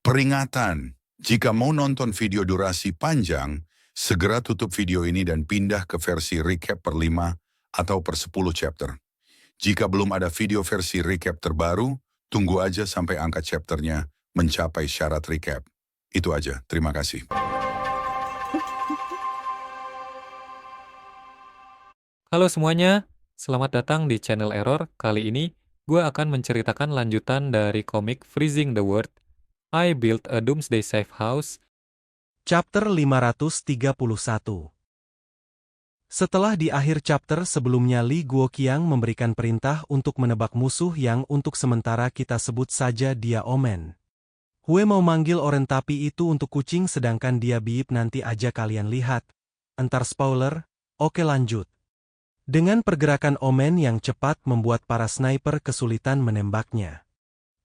Peringatan, jika mau nonton video durasi panjang, segera tutup video ini dan pindah ke versi recap per 5 atau per 10 chapter. Jika belum ada video versi recap terbaru, tunggu aja sampai angka chapternya mencapai syarat recap. Itu aja, terima kasih. Halo semuanya, selamat datang di channel Error. Kali ini, gue akan menceritakan lanjutan dari komik Freezing the World, I Built a Doomsday Safe House. Chapter 531. Setelah di akhir chapter sebelumnya Li Guoqiang memberikan perintah untuk menebak musuh yang untuk sementara kita sebut saja dia Omen. Hue mau manggil Oren tapi itu untuk kucing sedangkan dia biip nanti aja kalian lihat. Entar spoiler, oke lanjut. Dengan pergerakan Omen yang cepat membuat para sniper kesulitan menembaknya.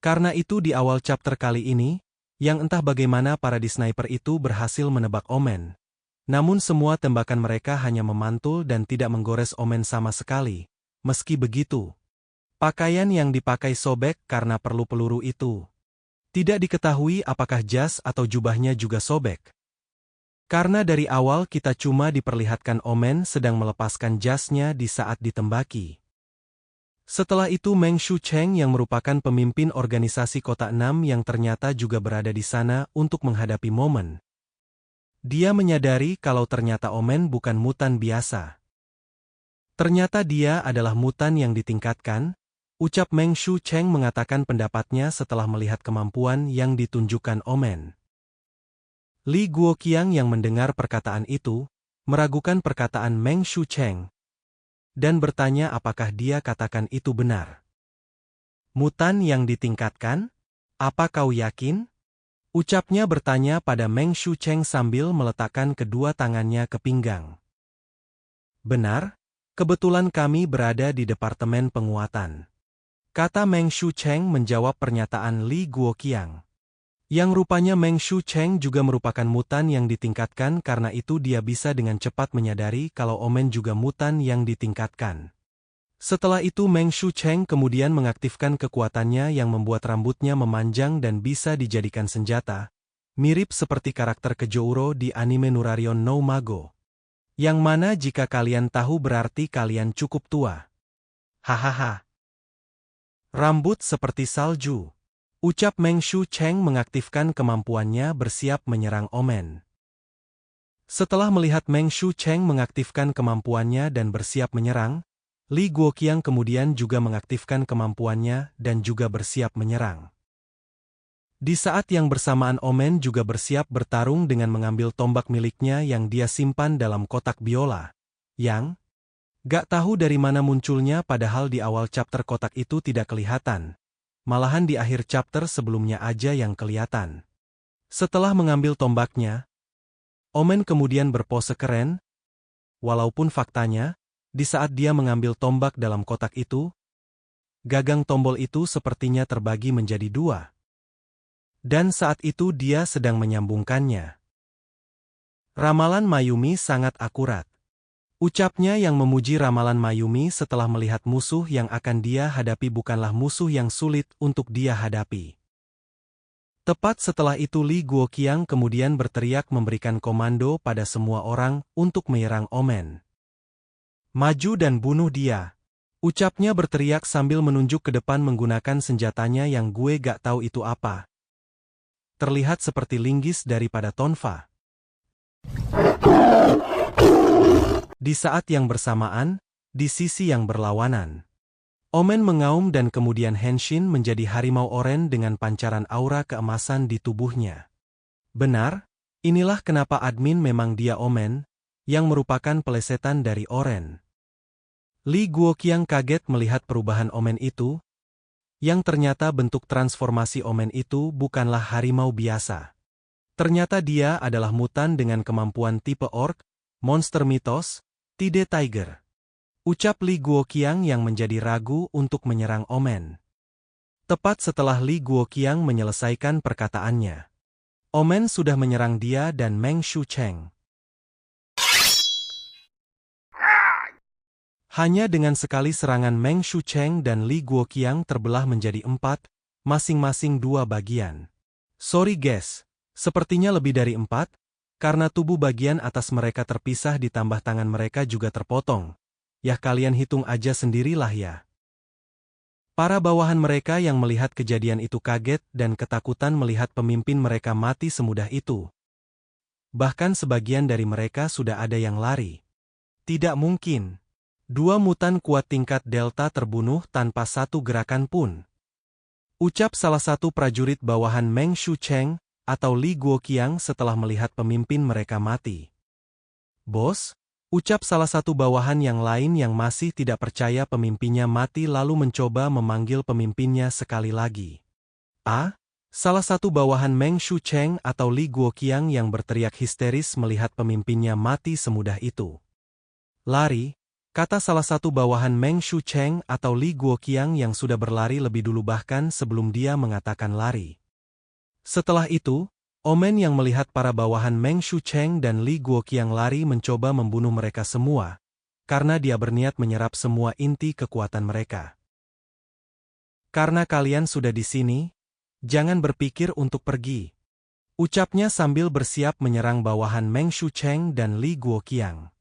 Karena itu di awal chapter kali ini, yang entah bagaimana para di sniper itu berhasil menebak Omen. Namun semua tembakan mereka hanya memantul dan tidak menggores Omen sama sekali. Meski begitu, pakaian yang dipakai sobek karena perlu peluru itu. Tidak diketahui apakah jas atau jubahnya juga sobek. Karena dari awal kita cuma diperlihatkan Omen sedang melepaskan jasnya di saat ditembaki. Setelah itu Meng Shucheng yang merupakan pemimpin organisasi Kota 6 yang ternyata juga berada di sana untuk menghadapi momen. Dia menyadari kalau ternyata Omen bukan mutan biasa. Ternyata dia adalah mutan yang ditingkatkan, ucap Meng Shucheng mengatakan pendapatnya setelah melihat kemampuan yang ditunjukkan Omen. Li Guoqiang yang mendengar perkataan itu, meragukan perkataan Meng Shucheng, dan bertanya apakah dia katakan itu benar. Mutan yang ditingkatkan? Apa kau yakin? Ucapnya bertanya pada Meng Shucheng sambil meletakkan kedua tangannya ke pinggang. Benar, kebetulan kami berada di Departemen Penguatan. Kata Meng Shucheng menjawab pernyataan Li Guoqiang. Yang rupanya Meng Shucheng juga merupakan mutan yang ditingkatkan karena itu dia bisa dengan cepat menyadari kalau Omen juga mutan yang ditingkatkan. Setelah itu Meng Shucheng kemudian mengaktifkan kekuatannya yang membuat rambutnya memanjang dan bisa dijadikan senjata, mirip seperti karakter Kejouro di anime Nurarion no Mago. Yang mana jika kalian tahu berarti kalian cukup tua. Hahaha. Rambut seperti salju. Ucap Meng Shucheng mengaktifkan kemampuannya bersiap menyerang Omen. Setelah melihat Meng Shucheng mengaktifkan kemampuannya dan bersiap menyerang, Li Guoqiang kemudian juga mengaktifkan kemampuannya dan juga bersiap menyerang. Di saat yang bersamaan Omen juga bersiap bertarung dengan mengambil tombak miliknya yang dia simpan dalam kotak biola, yang gak tahu dari mana munculnya padahal di awal chapter kotak itu tidak kelihatan. Malahan di akhir chapter sebelumnya aja yang kelihatan. Setelah mengambil tombaknya, Omen kemudian berpose keren, walaupun faktanya, di saat dia mengambil tombak dalam kotak itu, gagang tombol itu sepertinya terbagi menjadi dua. Dan saat itu dia sedang menyambungkannya. Ramalan Mayumi sangat akurat. Ucapnya yang memuji ramalan Mayumi setelah melihat musuh yang akan dia hadapi bukanlah musuh yang sulit untuk dia hadapi. Tepat setelah itu Li Guoqiang kemudian berteriak memberikan komando pada semua orang untuk menyerang Omen. Maju dan bunuh dia. Ucapnya berteriak sambil menunjuk ke depan menggunakan senjatanya yang gue gak tahu itu apa. Terlihat seperti linggis daripada tonfa. Di saat yang bersamaan, di sisi yang berlawanan, Omen mengaum dan kemudian Henshin menjadi harimau oren dengan pancaran aura keemasan di tubuhnya. Benar, inilah kenapa admin memang dia Omen, yang merupakan pelesetan dari oren. Li Guoqiang kaget melihat perubahan Omen itu, yang ternyata bentuk transformasi Omen itu bukanlah harimau biasa. Ternyata dia adalah mutan dengan kemampuan tipe orc, monster mitos, Tide Tiger. Ucap Li Guoqiang yang menjadi ragu untuk menyerang Omen. Tepat setelah Li Guoqiang menyelesaikan perkataannya, Omen sudah menyerang dia dan Meng Shucheng. Hanya dengan sekali serangan Meng Shucheng dan Li Guoqiang terbelah menjadi 4, masing-masing 2 bagian. Sorry guys, sepertinya lebih dari 4, karena tubuh bagian atas mereka terpisah ditambah tangan mereka juga terpotong. Ya kalian hitung aja sendirilah ya. Para bawahan mereka yang melihat kejadian itu kaget dan ketakutan melihat pemimpin mereka mati semudah itu. Bahkan sebagian dari mereka sudah ada yang lari. Tidak mungkin. 2 mutan kuat tingkat Delta terbunuh tanpa satu gerakan pun. Ucap salah satu prajurit bawahan Meng Shucheng atau Li Guoqiang setelah melihat pemimpin mereka mati. Bos, ucap salah satu bawahan yang lain yang masih tidak percaya pemimpinnya mati lalu mencoba memanggil pemimpinnya sekali lagi. Salah satu bawahan Meng Shucheng atau Li Guoqiang yang berteriak histeris melihat pemimpinnya mati semudah itu. Lari, kata salah satu bawahan Meng Shucheng atau Li Guoqiang yang sudah berlari lebih dulu bahkan sebelum dia mengatakan lari. Setelah itu, Omen yang melihat para bawahan Meng Shucheng dan Li Guoqiang lari mencoba membunuh mereka semua, karena dia berniat menyerap semua inti kekuatan mereka. Karena kalian sudah di sini, jangan berpikir untuk pergi. Ucapnya sambil bersiap menyerang bawahan Meng Shucheng dan Li Guoqiang.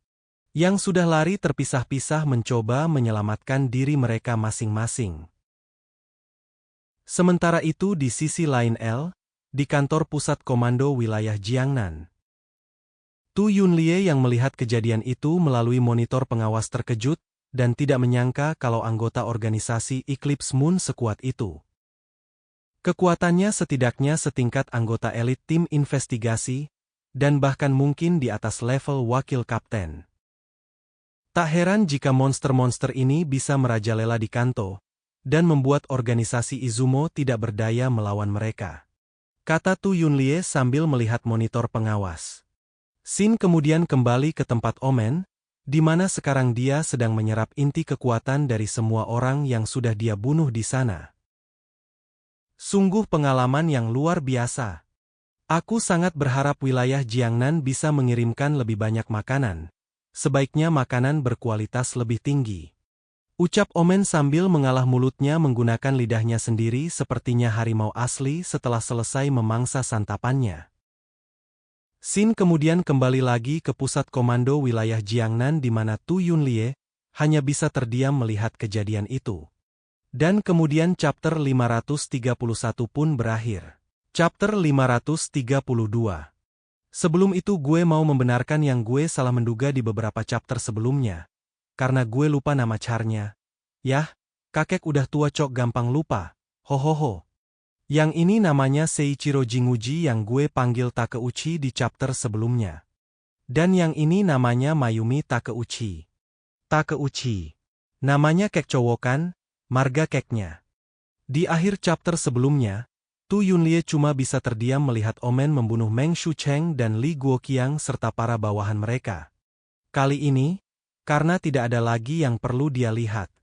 Yang sudah lari terpisah-pisah mencoba menyelamatkan diri mereka masing-masing. Sementara itu di sisi lain di kantor pusat komando wilayah Jiangnan. Tu Yunlie yang melihat kejadian itu melalui monitor pengawas terkejut dan tidak menyangka kalau anggota organisasi Eclipse Moon sekuat itu. Kekuatannya setidaknya setingkat anggota elit tim investigasi, dan bahkan mungkin di atas level wakil kapten. Tak heran jika monster-monster ini bisa merajalela di Kanto, dan membuat organisasi Izumo tidak berdaya melawan mereka. Kata Tu Yunlie sambil melihat monitor pengawas. Sin kemudian kembali ke tempat Omen, di mana sekarang dia sedang menyerap inti kekuatan dari semua orang yang sudah dia bunuh di sana. Sungguh pengalaman yang luar biasa. Aku sangat berharap wilayah Jiangnan bisa mengirimkan lebih banyak makanan. Sebaiknya makanan berkualitas lebih tinggi. Ucap Omen sambil mengalah mulutnya menggunakan lidahnya sendiri sepertinya harimau asli setelah selesai memangsa santapannya. Sin kemudian kembali lagi ke pusat komando wilayah Jiangnan di mana Tu Yunlie hanya bisa terdiam melihat kejadian itu. Dan kemudian chapter 531 pun berakhir. Chapter 532. Sebelum itu gue mau membenarkan yang gue salah menduga di beberapa chapter sebelumnya. Karena gue lupa nama charnya. Yah, kakek udah tua cok gampang lupa. Hohoho. Yang ini namanya Seiichiro Jinguji yang gue panggil Takeuchi di chapter sebelumnya. Dan yang ini namanya Mayumi Takeuchi. Takeuchi. Namanya kek cowok kan? Marga keknya. Di akhir chapter sebelumnya, Tu Yunlie cuma bisa terdiam melihat Omen membunuh Meng Shucheng dan Li Guoqiang serta para bawahan mereka. Kali ini, karena tidak ada lagi yang perlu dia lihat.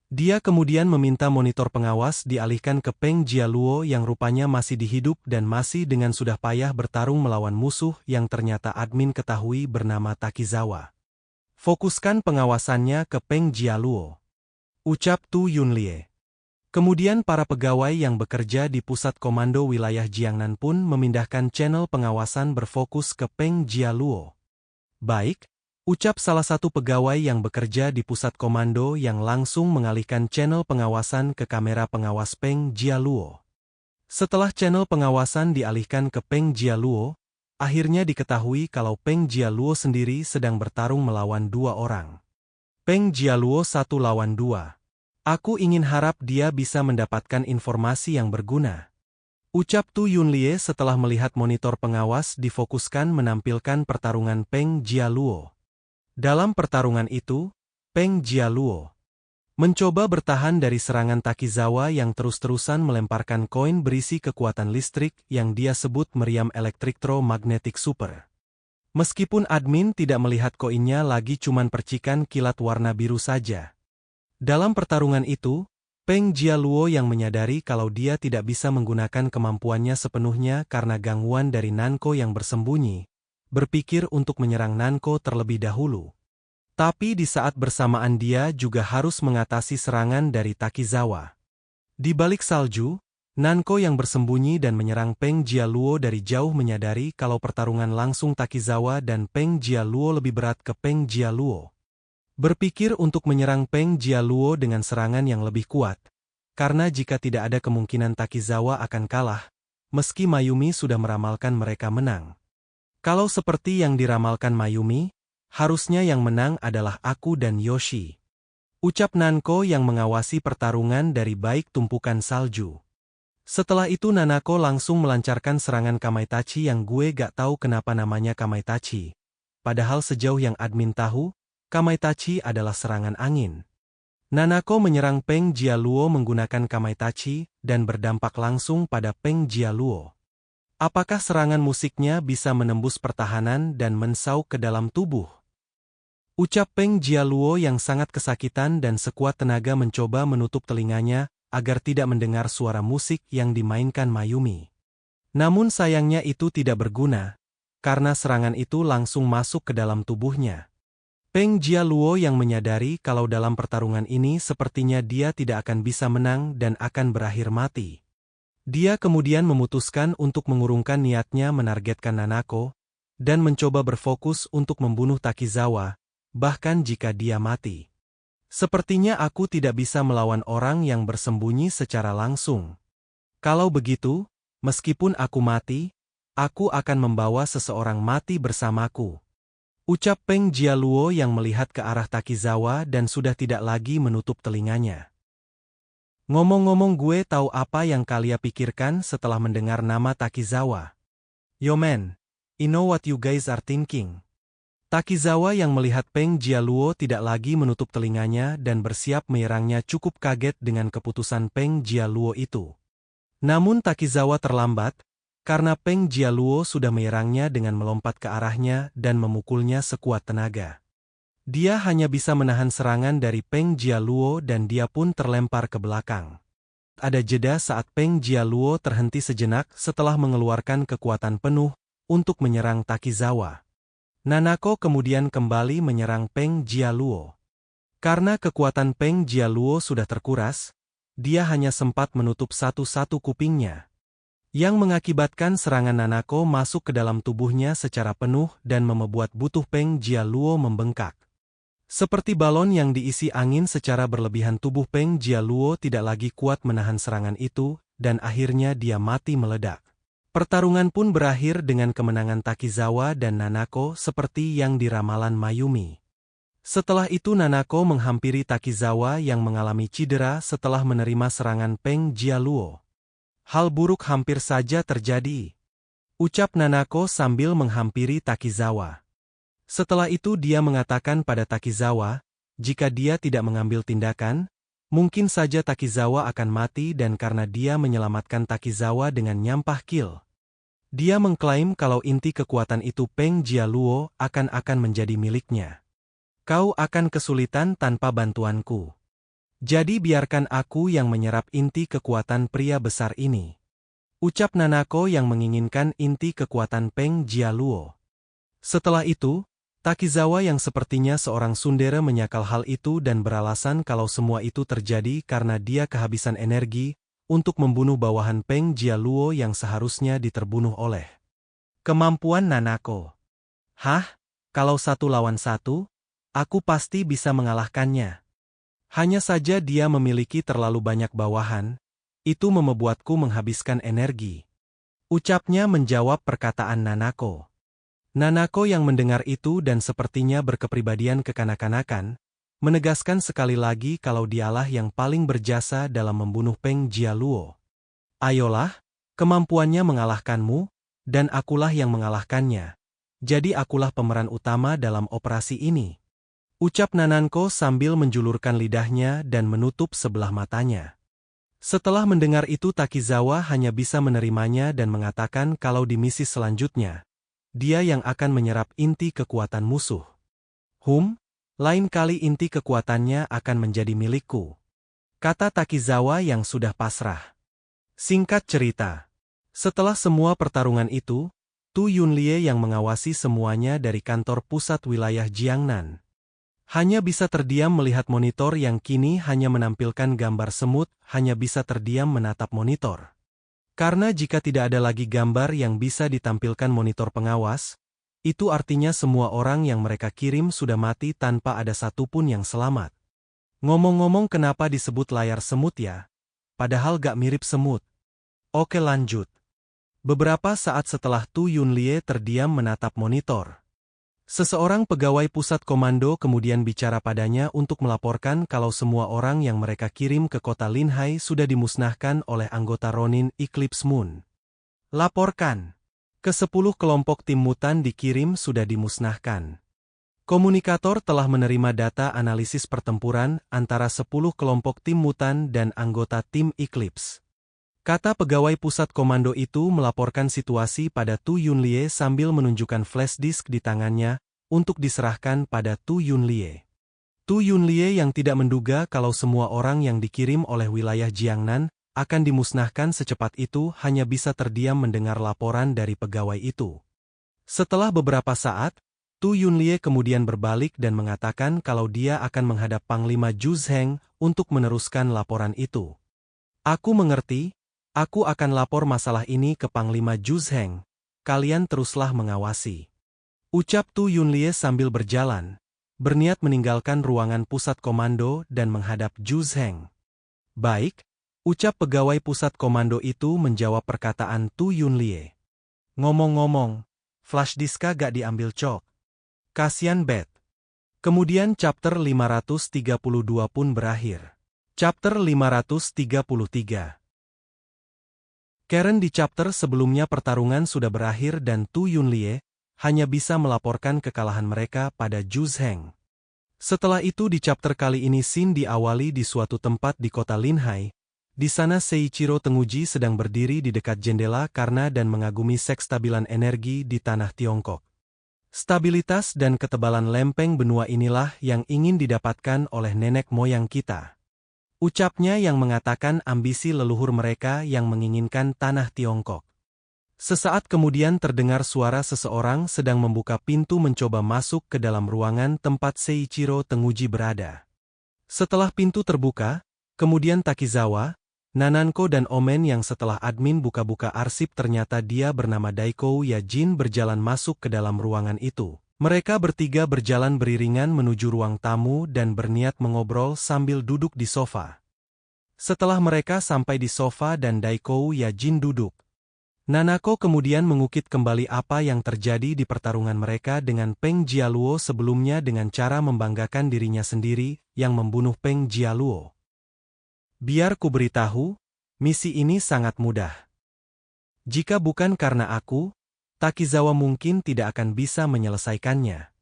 Dia kemudian meminta monitor pengawas dialihkan ke Peng Jialuo yang rupanya masih dihidup dan masih dengan sudah payah bertarung melawan musuh yang ternyata admin ketahui bernama Takizawa. Fokuskan pengawasannya ke Peng Jialuo. Ucap Tu Yunlie. Kemudian para pegawai yang bekerja di pusat komando wilayah Jiangnan pun memindahkan channel pengawasan berfokus ke Peng Jialuo. Baik, ucap salah satu pegawai yang bekerja di pusat komando yang langsung mengalihkan channel pengawasan ke kamera pengawas Peng Jialuo. Setelah channel pengawasan dialihkan ke Peng Jialuo, akhirnya diketahui kalau Peng Jialuo sendiri sedang bertarung melawan 2 orang. Peng Jialuo 1 lawan 2. Aku ingin harap dia bisa mendapatkan informasi yang berguna. Ucap Tu Yunlie setelah melihat monitor pengawas difokuskan menampilkan pertarungan Peng Jialuo. Dalam pertarungan itu, Peng Jialuo mencoba bertahan dari serangan Takizawa yang terus-terusan melemparkan koin berisi kekuatan listrik yang dia sebut meriam elektromagnetik super. Meskipun admin tidak melihat koinnya lagi cuman percikan kilat warna biru saja. Dalam pertarungan itu, Peng Jialuo yang menyadari kalau dia tidak bisa menggunakan kemampuannya sepenuhnya karena gangguan dari Nanko yang bersembunyi, berpikir untuk menyerang Nanko terlebih dahulu. Tapi di saat bersamaan dia juga harus mengatasi serangan dari Takizawa. Di balik salju, Nanko yang bersembunyi dan menyerang Peng Jialuo dari jauh menyadari kalau pertarungan langsung Takizawa dan Peng Jialuo lebih berat ke Peng Jialuo. Berpikir untuk menyerang Peng Jialuo dengan serangan yang lebih kuat, karena jika tidak ada kemungkinan Takizawa akan kalah, meski Mayumi sudah meramalkan mereka menang. Kalau seperti yang diramalkan Mayumi, harusnya yang menang adalah aku dan Yoshi. Ucap Nanko yang mengawasi pertarungan dari baik tumpukan salju. Setelah itu Nanako langsung melancarkan serangan Kamaitachi yang gue gak tahu kenapa namanya Kamaitachi. Padahal sejauh yang admin tahu, Kamaitachi adalah serangan angin. Nanako menyerang Peng Jialuo menggunakan Kamaitachi dan berdampak langsung pada Peng Jialuo. Apakah serangan musiknya bisa menembus pertahanan dan mensauk ke dalam tubuh? Ucap Peng Jialuo yang sangat kesakitan dan sekuat tenaga mencoba menutup telinganya agar tidak mendengar suara musik yang dimainkan Mayumi. Namun sayangnya itu tidak berguna, karena serangan itu langsung masuk ke dalam tubuhnya. Peng Jialuo yang menyadari kalau dalam pertarungan ini sepertinya dia tidak akan bisa menang dan akan berakhir mati. Dia kemudian memutuskan untuk mengurungkan niatnya menargetkan Nanako, dan mencoba berfokus untuk membunuh Takizawa, bahkan jika dia mati. Sepertinya aku tidak bisa melawan orang yang bersembunyi secara langsung. Kalau begitu, meskipun aku mati, aku akan membawa seseorang mati bersamaku. Ucap Peng Jialuo yang melihat ke arah Takizawa dan sudah tidak lagi menutup telinganya. Ngomong-ngomong gue tahu apa yang kalian pikirkan setelah mendengar nama Takizawa. Yo man, I know what you guys are thinking. Takizawa yang melihat Peng Jialuo tidak lagi menutup telinganya dan bersiap menyerangnya cukup kaget dengan keputusan Peng Jialuo itu. Namun Takizawa terlambat, karena Peng Jialuo sudah menyerangnya dengan melompat ke arahnya dan memukulnya sekuat tenaga. Dia hanya bisa menahan serangan dari Peng Jialuo dan dia pun terlempar ke belakang. Ada jeda saat Peng Jialuo terhenti sejenak setelah mengeluarkan kekuatan penuh untuk menyerang Takizawa. Nanako kemudian kembali menyerang Peng Jialuo. Karena kekuatan Peng Jialuo sudah terkuras, dia hanya sempat menutup satu-satu kupingnya. Yang mengakibatkan serangan Nanako masuk ke dalam tubuhnya secara penuh dan membuat butuh Peng Jialuo membengkak. Seperti balon yang diisi angin secara berlebihan tubuh Peng Jialuo tidak lagi kuat menahan serangan itu, dan akhirnya dia mati meledak. Pertarungan pun berakhir dengan kemenangan Takizawa dan Nanako seperti yang diramalan Mayumi. Setelah itu Nanako menghampiri Takizawa yang mengalami cedera setelah menerima serangan Peng Jialuo. Hal buruk hampir saja terjadi. Ucap Nanako sambil menghampiri Takizawa. Setelah itu dia mengatakan pada Takizawa, jika dia tidak mengambil tindakan, mungkin saja Takizawa akan mati dan karena dia menyelamatkan Takizawa dengan nyampah kill. Dia mengklaim kalau inti kekuatan itu Peng Jialuo akan menjadi miliknya. Kau akan kesulitan tanpa bantuanku. Jadi biarkan aku yang menyerap inti kekuatan pria besar ini. Ucap Nanako yang menginginkan inti kekuatan Peng Jialuo. Setelah itu, Takizawa yang sepertinya seorang tsundere menyangkal hal itu dan beralasan kalau semua itu terjadi karena dia kehabisan energi untuk membunuh bawahan Peng Jialuo yang seharusnya diterbunuh oleh kemampuan Nanako. Hah? Kalau 1 lawan 1, aku pasti bisa mengalahkannya. Hanya saja dia memiliki terlalu banyak bawahan, itu membuatku menghabiskan energi. Ucapnya menjawab perkataan Nanako. Nanako yang mendengar itu dan sepertinya berkepribadian kekanak-kanakan, menegaskan sekali lagi kalau dialah yang paling berjasa dalam membunuh Peng Jialuo. Ayolah, kemampuannya mengalahkanmu, dan akulah yang mengalahkannya. Jadi akulah pemeran utama dalam operasi ini. Ucap Nanako sambil menjulurkan lidahnya dan menutup sebelah matanya. Setelah mendengar itu Takizawa hanya bisa menerimanya dan mengatakan kalau di misi selanjutnya, dia yang akan menyerap inti kekuatan musuh. Lain kali inti kekuatannya akan menjadi milikku. Kata Takizawa yang sudah pasrah. Singkat cerita, setelah semua pertarungan itu, Tu Yunlie yang mengawasi semuanya dari kantor pusat wilayah Jiangnan hanya bisa terdiam melihat monitor yang kini hanya menampilkan gambar semut, hanya bisa terdiam menatap monitor. Karena jika tidak ada lagi gambar yang bisa ditampilkan monitor pengawas, itu artinya semua orang yang mereka kirim sudah mati tanpa ada satupun yang selamat. Ngomong-ngomong, kenapa disebut layar semut ya? Padahal gak mirip semut. Oke, lanjut. Beberapa saat setelah Tu Yunlie terdiam menatap monitor, seseorang pegawai pusat komando kemudian bicara padanya untuk melaporkan kalau semua orang yang mereka kirim ke kota Linhai sudah dimusnahkan oleh anggota Ronin Eclipse Moon. Laporkan. Ke-10 kelompok tim mutan dikirim sudah dimusnahkan. Komunikator telah menerima data analisis pertempuran antara 10 kelompok tim mutan dan anggota tim Eclipse. Kata pegawai pusat komando itu melaporkan situasi pada Tu Yunlie sambil menunjukkan flash disk di tangannya untuk diserahkan pada Tu Yunlie. Tu Yunlie yang tidak menduga kalau semua orang yang dikirim oleh wilayah Jiangnan akan dimusnahkan secepat itu hanya bisa terdiam mendengar laporan dari pegawai itu. Setelah beberapa saat, Tu Yunlie kemudian berbalik dan mengatakan kalau dia akan menghadap Panglima Zhu Zheng untuk meneruskan laporan itu. Aku mengerti. Aku akan lapor masalah ini ke Panglima Zhu Zheng. Kalian teruslah mengawasi. Ucap Tu Yunlie sambil berjalan, berniat meninggalkan ruangan pusat komando dan menghadap Zhu Zheng. Baik, ucap pegawai pusat komando itu menjawab perkataan Tu Yunlie. Ngomong-ngomong, flash diska gak diambil Cok. Kasian Bet. Kemudian chapter 532 pun berakhir. Chapter 533. Karen di chapter sebelumnya pertarungan sudah berakhir dan Tu Yunlie hanya bisa melaporkan kekalahan mereka pada Zhu Zheng. Setelah itu di chapter kali ini scene diawali di suatu tempat di kota Linhai. Di sana Seiichiro Tenguji sedang berdiri di dekat jendela karena dan mengagumi sekstabilan energi di tanah Tiongkok. Stabilitas dan ketebalan lempeng benua inilah yang ingin didapatkan oleh nenek moyang kita. Ucapnya yang mengatakan ambisi leluhur mereka yang menginginkan tanah Tiongkok. Sesaat kemudian terdengar suara seseorang sedang membuka pintu mencoba masuk ke dalam ruangan tempat Seiichiro Tenguji berada. Setelah pintu terbuka, kemudian Takizawa, Nananko dan Omen yang setelah admin buka-buka arsip ternyata dia bernama Daiko Yajin berjalan masuk ke dalam ruangan itu. Mereka bertiga berjalan beriringan menuju ruang tamu dan berniat mengobrol sambil duduk di sofa. Setelah mereka sampai di sofa dan Daiko Yajin duduk, Nanako kemudian mengukit kembali apa yang terjadi di pertarungan mereka dengan Peng Jialuo sebelumnya dengan cara membanggakan dirinya sendiri yang membunuh Peng Jialuo. Biar ku beritahu, misi ini sangat mudah. Jika bukan karena aku, Takizawa mungkin tidak akan bisa menyelesaikannya.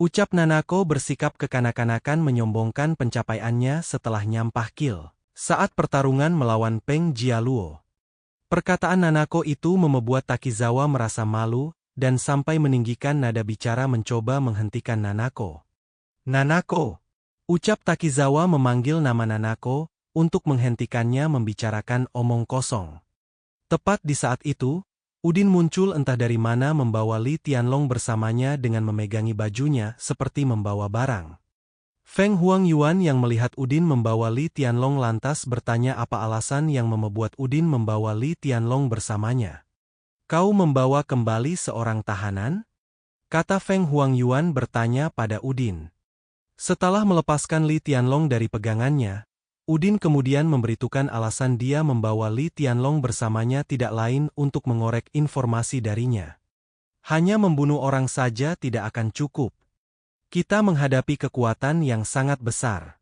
Ucap Nanako bersikap kekanak-kanakan menyombongkan pencapaiannya setelah nyampah kill saat pertarungan melawan Peng Jialuo. Perkataan Nanako itu membuat Takizawa merasa malu dan sampai meninggikan nada bicara mencoba menghentikan Nanako. Nanako! Ucap Takizawa memanggil nama Nanako untuk menghentikannya membicarakan omong kosong. Tepat di saat itu, Udin muncul entah dari mana membawa Li Tianlong bersamanya dengan memegangi bajunya seperti membawa barang. Feng Huangyuan yang melihat Udin membawa Li Tianlong lantas bertanya apa alasan yang membuat Udin membawa Li Tianlong bersamanya. Kau membawa kembali seorang tahanan? Kata Feng Huangyuan bertanya pada Udin. Setelah melepaskan Li Tianlong dari pegangannya, Udin kemudian memberitahukan alasan dia membawa Li Tianlong bersamanya tidak lain untuk mengorek informasi darinya. Hanya membunuh orang saja tidak akan cukup. Kita menghadapi kekuatan yang sangat besar.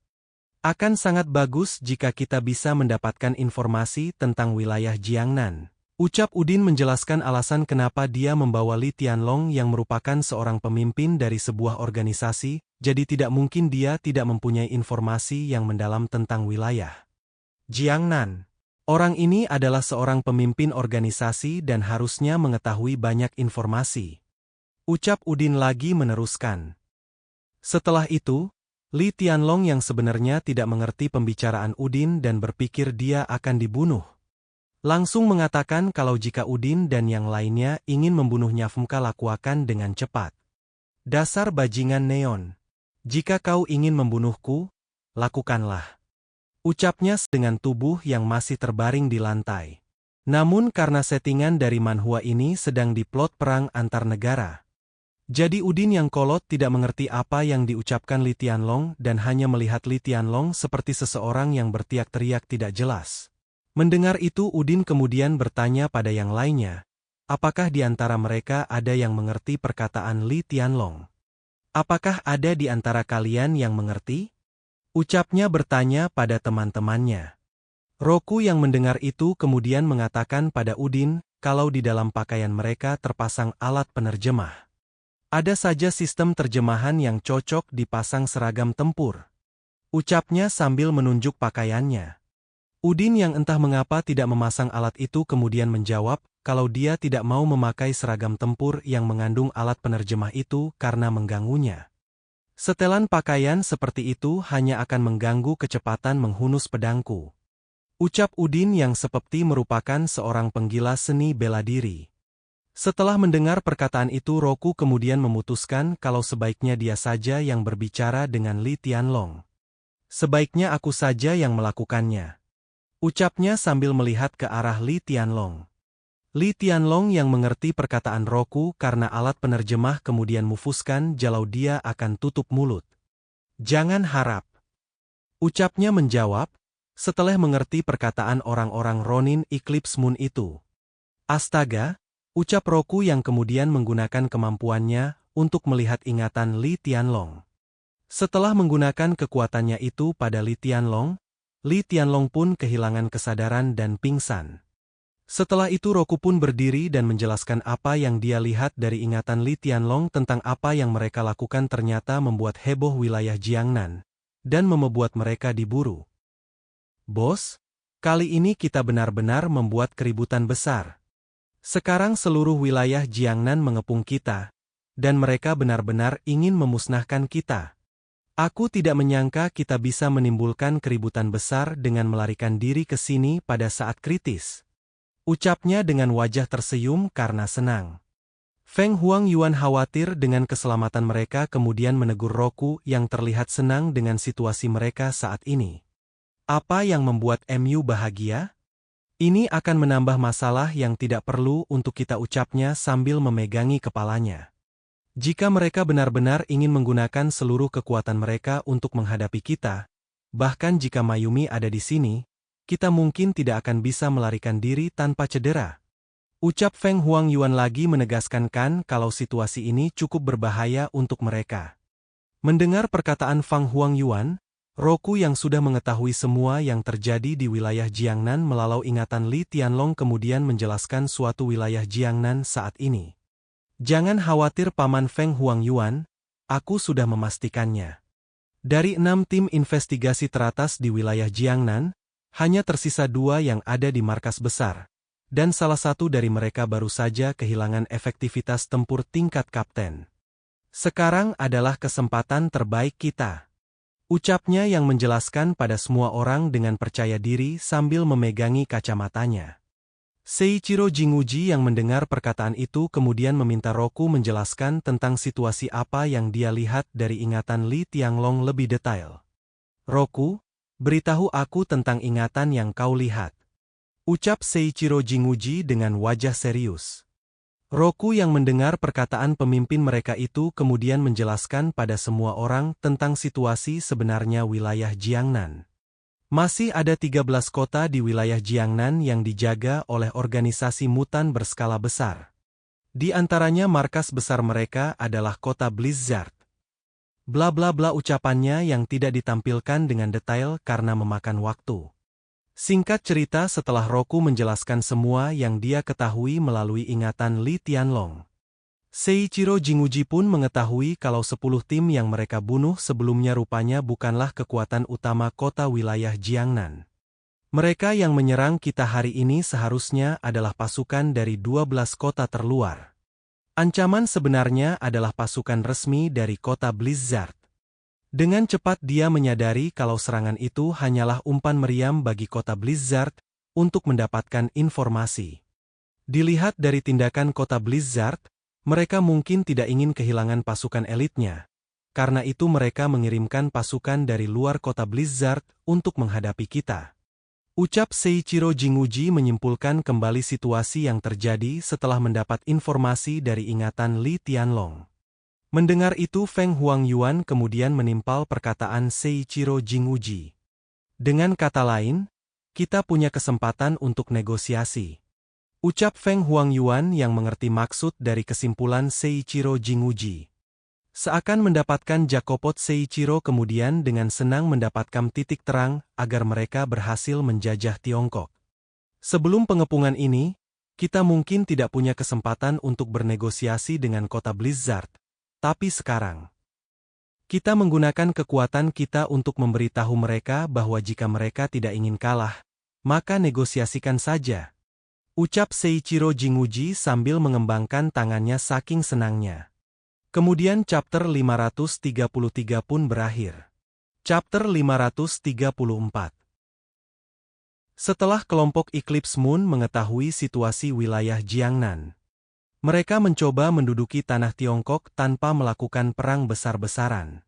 Akan sangat bagus jika kita bisa mendapatkan informasi tentang wilayah Jiangnan. Ucap Udin menjelaskan alasan kenapa dia membawa Li Tianlong yang merupakan seorang pemimpin dari sebuah organisasi, jadi tidak mungkin dia tidak mempunyai informasi yang mendalam tentang wilayah Jiangnan. Orang ini adalah seorang pemimpin organisasi dan harusnya mengetahui banyak informasi. Ucap Udin lagi meneruskan. Setelah itu, Li Tianlong yang sebenarnya tidak mengerti pembicaraan Udin dan berpikir dia akan dibunuh, langsung mengatakan kalau jika Udin dan yang lainnya ingin membunuhnya Fumka lakukan dengan cepat. Dasar bajingan neon. Jika kau ingin membunuhku, lakukanlah. Ucapnya dengan tubuh yang masih terbaring di lantai. Namun karena settingan dari manhwa ini sedang diplot perang antar negara. Jadi Udin yang kolot tidak mengerti apa yang diucapkan Li Tianlong dan hanya melihat Li Tianlong seperti seseorang yang berteriak-teriak tidak jelas. Mendengar itu Udin kemudian bertanya pada yang lainnya, apakah di antara mereka ada yang mengerti perkataan Li Tianlong? Apakah ada di antara kalian yang mengerti? Ucapnya bertanya pada teman-temannya. Roku yang mendengar itu kemudian mengatakan pada Udin, kalau di dalam pakaian mereka terpasang alat penerjemah. Ada saja sistem terjemahan yang cocok dipasang seragam tempur. Ucapnya sambil menunjuk pakaiannya. Udin yang entah mengapa tidak memasang alat itu kemudian menjawab, kalau dia tidak mau memakai seragam tempur yang mengandung alat penerjemah itu karena mengganggunya. Setelan pakaian seperti itu hanya akan mengganggu kecepatan menghunus pedangku. Ucap Udin yang seperti merupakan seorang penggila seni bela diri. Setelah mendengar perkataan itu Roku kemudian memutuskan kalau sebaiknya dia saja yang berbicara dengan Li Tianlong. Sebaiknya aku saja yang melakukannya. Ucapnya sambil melihat ke arah Li Tianlong. Li Tianlong yang mengerti perkataan Roku karena alat penerjemah kemudian mufuskan jalau dia akan tutup mulut. Jangan harap. Ucapnya menjawab, setelah mengerti perkataan orang-orang Ronin Eclipse Moon itu. Astaga, ucap Roku yang kemudian menggunakan kemampuannya untuk melihat ingatan Li Tianlong. Setelah menggunakan kekuatannya itu pada Li Tianlong pun kehilangan kesadaran dan pingsan. Setelah itu Roku pun berdiri dan menjelaskan apa yang dia lihat dari ingatan Li Tianlong tentang apa yang mereka lakukan ternyata membuat heboh wilayah Jiangnan dan membuat mereka diburu. Bos, kali ini kita benar-benar membuat keributan besar. Sekarang seluruh wilayah Jiangnan mengepung kita, dan mereka benar-benar ingin memusnahkan kita. Aku tidak menyangka kita bisa menimbulkan keributan besar dengan melarikan diri ke sini pada saat kritis. Ucapnya dengan wajah tersenyum karena senang. Feng Huangyuan khawatir dengan keselamatan mereka kemudian menegur Roku yang terlihat senang dengan situasi mereka saat ini. Apa yang membuat MU bahagia? Ini akan menambah masalah yang tidak perlu untuk kita ucapnya sambil memegangi kepalanya. Jika mereka benar-benar ingin menggunakan seluruh kekuatan mereka untuk menghadapi kita, bahkan jika Mayumi ada di sini, kita mungkin tidak akan bisa melarikan diri tanpa cedera. Ucap Feng Huangyuan lagi menegaskan kalau situasi ini cukup berbahaya untuk mereka. Mendengar perkataan Feng Huangyuan, Roku yang sudah mengetahui semua yang terjadi di wilayah Jiangnan melalui ingatan Li Tianlong kemudian menjelaskan suatu wilayah Jiangnan saat ini. Jangan khawatir Paman Feng Huangyuan, aku sudah memastikannya. Dari 6 tim investigasi teratas di wilayah Jiangnan, hanya tersisa 2 yang ada di markas besar, dan salah satu dari mereka baru saja kehilangan efektivitas tempur tingkat kapten. Sekarang adalah kesempatan terbaik kita. Ucapnya yang menjelaskan pada semua orang dengan percaya diri sambil memegangi kacamatanya. Seiichiro Jinguji yang mendengar perkataan itu kemudian meminta Roku menjelaskan tentang situasi apa yang dia lihat dari ingatan Li Tianlong lebih detail. Roku, beritahu aku tentang ingatan yang kau lihat. Ucap Seiichiro Jinguji dengan wajah serius. Roku yang mendengar perkataan pemimpin mereka itu kemudian menjelaskan pada semua orang tentang situasi sebenarnya wilayah Jiangnan. Masih ada 13 kota di wilayah Jiangnan yang dijaga oleh organisasi mutan berskala besar. Di antaranya markas besar mereka adalah kota Blizzard. Bla bla bla ucapannya yang tidak ditampilkan dengan detail karena memakan waktu. Singkat cerita setelah Roku menjelaskan semua yang dia ketahui melalui ingatan Li Tianlong. Seiichiro Jinguji pun mengetahui kalau 10 tim yang mereka bunuh sebelumnya rupanya bukanlah kekuatan utama kota wilayah Jiangnan. Mereka yang menyerang kita hari ini seharusnya adalah pasukan dari 12 kota terluar. Ancaman sebenarnya adalah pasukan resmi dari kota Blizzard. Dengan cepat dia menyadari kalau serangan itu hanyalah umpan meriam bagi kota Blizzard untuk mendapatkan informasi. Dilihat dari tindakan kota Blizzard, mereka mungkin tidak ingin kehilangan pasukan elitnya. Karena itu mereka mengirimkan pasukan dari luar kota Blizzard untuk menghadapi kita. Ucap Seiichiro Jinguji menyimpulkan kembali situasi yang terjadi setelah mendapat informasi dari ingatan Li Tianlong. Mendengar itu Feng Huangyuan kemudian menimpal perkataan Seiichiro Jinguji. Dengan kata lain, kita punya kesempatan untuk negosiasi. Ucap Feng Huangyuan yang mengerti maksud dari kesimpulan Seiichiro Jinguji. Seakan mendapatkan jakopot Seiichiro kemudian dengan senang mendapatkan titik terang agar mereka berhasil menjajah Tiongkok. Sebelum pengepungan ini, kita mungkin tidak punya kesempatan untuk bernegosiasi dengan kota Blizzard. Tapi sekarang, kita menggunakan kekuatan kita untuk memberitahu mereka bahwa jika mereka tidak ingin kalah, maka negosiasikan saja. Ucap Seiichiro Jinguji sambil mengembangkan tangannya saking senangnya. Kemudian chapter 533 pun berakhir. Chapter 534. Setelah kelompok Eclipse Moon mengetahui situasi wilayah Jiangnan, mereka mencoba menduduki tanah Tiongkok tanpa melakukan perang besar-besaran.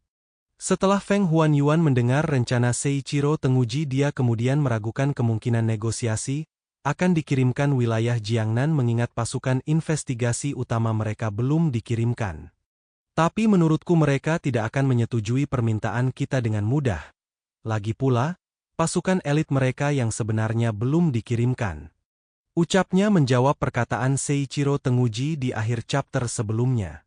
Setelah Feng Huangyuan mendengar rencana Seiichiro Tenguji, dia kemudian meragukan kemungkinan negosiasi akan dikirimkan wilayah Jiangnan mengingat pasukan investigasi utama mereka belum dikirimkan. Tapi menurutku mereka tidak akan menyetujui permintaan kita dengan mudah. Lagi pula, pasukan elit mereka yang sebenarnya belum dikirimkan. Ucapnya menjawab perkataan Seiichiro Tenguji di akhir chapter sebelumnya.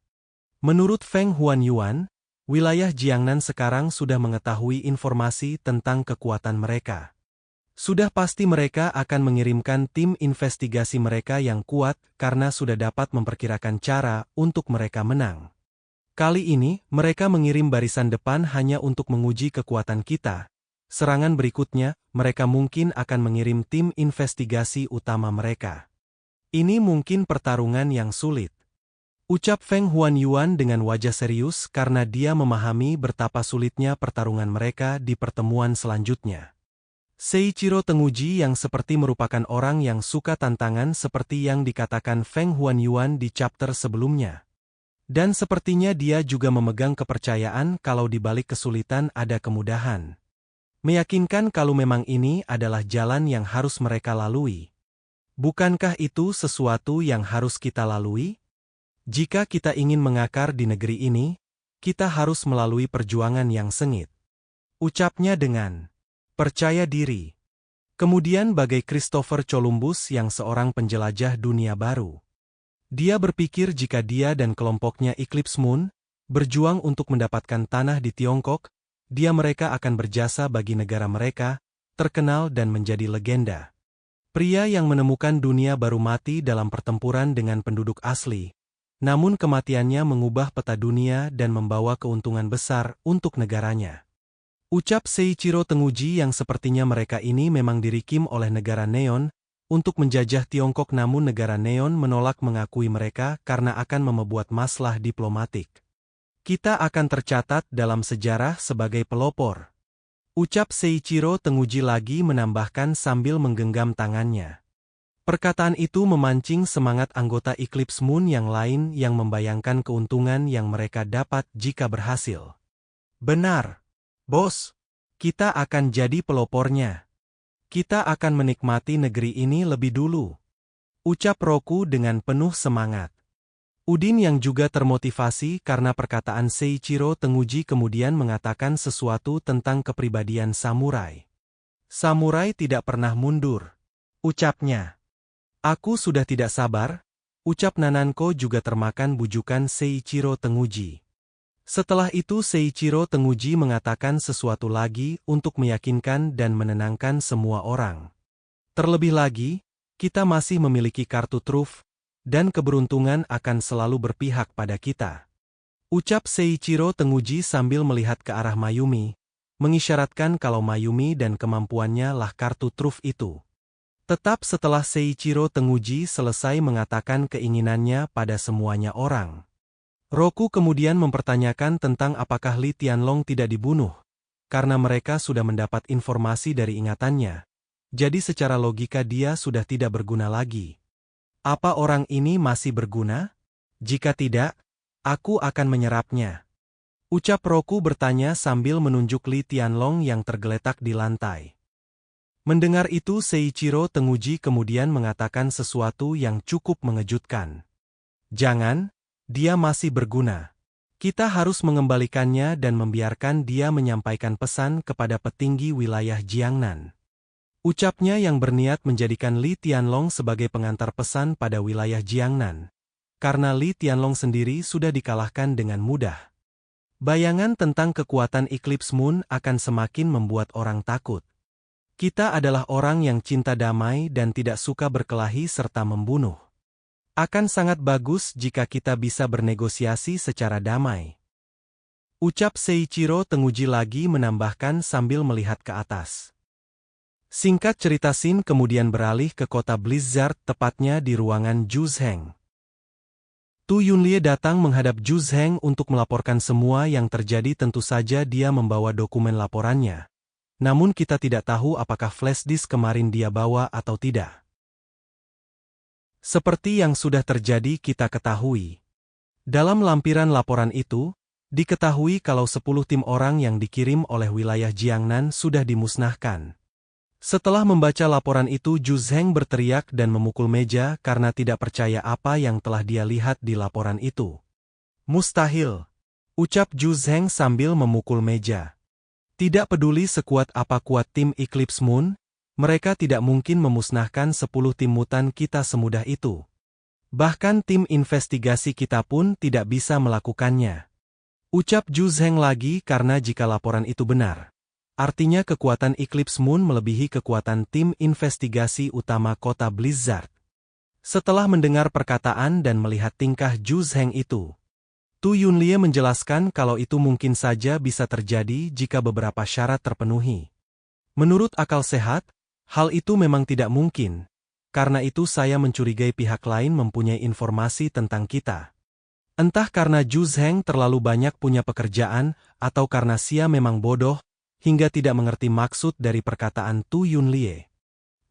Menurut Feng Huangyuan, wilayah Jiangnan sekarang sudah mengetahui informasi tentang kekuatan mereka. Sudah pasti mereka akan mengirimkan tim investigasi mereka yang kuat karena sudah dapat memperkirakan cara untuk mereka menang. Kali ini, mereka mengirim barisan depan hanya untuk menguji kekuatan kita. Serangan berikutnya, mereka mungkin akan mengirim tim investigasi utama mereka. Ini mungkin pertarungan yang sulit. Ucap Feng Huangyuan dengan wajah serius karena dia memahami betapa sulitnya pertarungan mereka di pertemuan selanjutnya. Seiichiro Tenguji yang seperti merupakan orang yang suka tantangan seperti yang dikatakan Feng Huangyuan di chapter sebelumnya. Dan sepertinya dia juga memegang kepercayaan kalau di balik kesulitan ada kemudahan. Meyakinkan kalau memang ini adalah jalan yang harus mereka lalui. Bukankah itu sesuatu yang harus kita lalui? Jika kita ingin mengakar di negeri ini, kita harus melalui perjuangan yang sengit. Ucapnya dengan percaya diri. Kemudian bagai Christopher Columbus yang seorang penjelajah dunia baru. Dia berpikir jika dia dan kelompoknya Eclipse Moon berjuang untuk mendapatkan tanah di Tiongkok, mereka akan berjasa bagi negara mereka, terkenal dan menjadi legenda. Pria yang menemukan dunia baru mati dalam pertempuran dengan penduduk asli, namun kematiannya mengubah peta dunia dan membawa keuntungan besar untuk negaranya. Ucap Seiichiro Tenguji yang sepertinya mereka ini memang dirikim oleh negara Neon, untuk menjajah Tiongkok, namun negara Neon menolak mengakui mereka karena akan membuat masalah diplomatik. Kita akan tercatat dalam sejarah sebagai pelopor. Ucap Seiichiro Tenguji lagi menambahkan sambil menggenggam tangannya. Perkataan itu memancing semangat anggota Eclipse Moon yang lain yang membayangkan keuntungan yang mereka dapat jika berhasil. Benar, bos. Kita akan jadi pelopornya. Kita akan menikmati negeri ini lebih dulu. Ucap Roku dengan penuh semangat. Udin yang juga termotivasi karena perkataan Seiichiro Tenguji kemudian mengatakan sesuatu tentang kepribadian samurai. Samurai tidak pernah mundur. Ucapnya. Aku sudah tidak sabar. Ucap Nananko juga termakan bujukan Seiichiro Tenguji. Setelah itu Seiichiro Tenguji mengatakan sesuatu lagi untuk meyakinkan dan menenangkan semua orang. Terlebih lagi, kita masih memiliki kartu truf, dan keberuntungan akan selalu berpihak pada kita. Ucap Seiichiro Tenguji sambil melihat ke arah Mayumi, mengisyaratkan kalau Mayumi dan kemampuannya lah kartu truf itu. Tetap setelah Seiichiro Tenguji selesai mengatakan keinginannya pada semuanya orang. Roku kemudian mempertanyakan tentang apakah Li Tianlong tidak dibunuh, karena mereka sudah mendapat informasi dari ingatannya. Jadi secara logika dia sudah tidak berguna lagi. Apa orang ini masih berguna? Jika tidak, aku akan menyerapnya. Ucap Roku bertanya sambil menunjuk Li Tianlong yang tergeletak di lantai. Mendengar itu Seiichiro Tenguji kemudian mengatakan sesuatu yang cukup mengejutkan. Jangan, dia masih berguna. Kita harus mengembalikannya dan membiarkan dia menyampaikan pesan kepada petinggi wilayah Jiangnan. Ucapnya yang berniat menjadikan Li Tianlong sebagai pengantar pesan pada wilayah Jiangnan. Karena Li Tianlong sendiri sudah dikalahkan dengan mudah. Bayangan tentang kekuatan Eclipse Moon akan semakin membuat orang takut. Kita adalah orang yang cinta damai dan tidak suka berkelahi serta membunuh. Akan sangat bagus jika kita bisa bernegosiasi secara damai. Ucap Seiichiro Tenguji lagi menambahkan sambil melihat ke atas. Singkat cerita Sin kemudian beralih ke kota Blizzard, tepatnya di ruangan Zhu Zheng. Tu Yunlie datang menghadap Zhu Zheng untuk melaporkan semua yang terjadi. Tentu saja dia membawa dokumen laporannya. Namun kita tidak tahu apakah flash disk kemarin dia bawa atau tidak. Seperti yang sudah terjadi kita ketahui. Dalam lampiran laporan itu, diketahui kalau 10 tim orang yang dikirim oleh wilayah Jiangnan sudah dimusnahkan. Setelah membaca laporan itu Zhu Zheng berteriak dan memukul meja karena tidak percaya apa yang telah dia lihat di laporan itu. Mustahil, ucap Zhu Zheng sambil memukul meja. Tidak peduli sekuat apa kuat tim Eclipse Moon, mereka tidak mungkin memusnahkan 10 tim mutan kita semudah itu. Bahkan tim investigasi kita pun tidak bisa melakukannya. Ucap Zhu Zheng lagi karena jika laporan itu benar. Artinya kekuatan Eclipse Moon melebihi kekuatan tim investigasi utama kota Blizzard. Setelah mendengar perkataan dan melihat tingkah Zhu Zheng itu, Tu Yunlie menjelaskan kalau itu mungkin saja bisa terjadi jika beberapa syarat terpenuhi. Menurut akal sehat, hal itu memang tidak mungkin. Karena itu saya mencurigai pihak lain mempunyai informasi tentang kita. Entah karena Zhu Zheng terlalu banyak punya pekerjaan, atau karena Sia memang bodoh, hingga tidak mengerti maksud dari perkataan Tu Yunlie.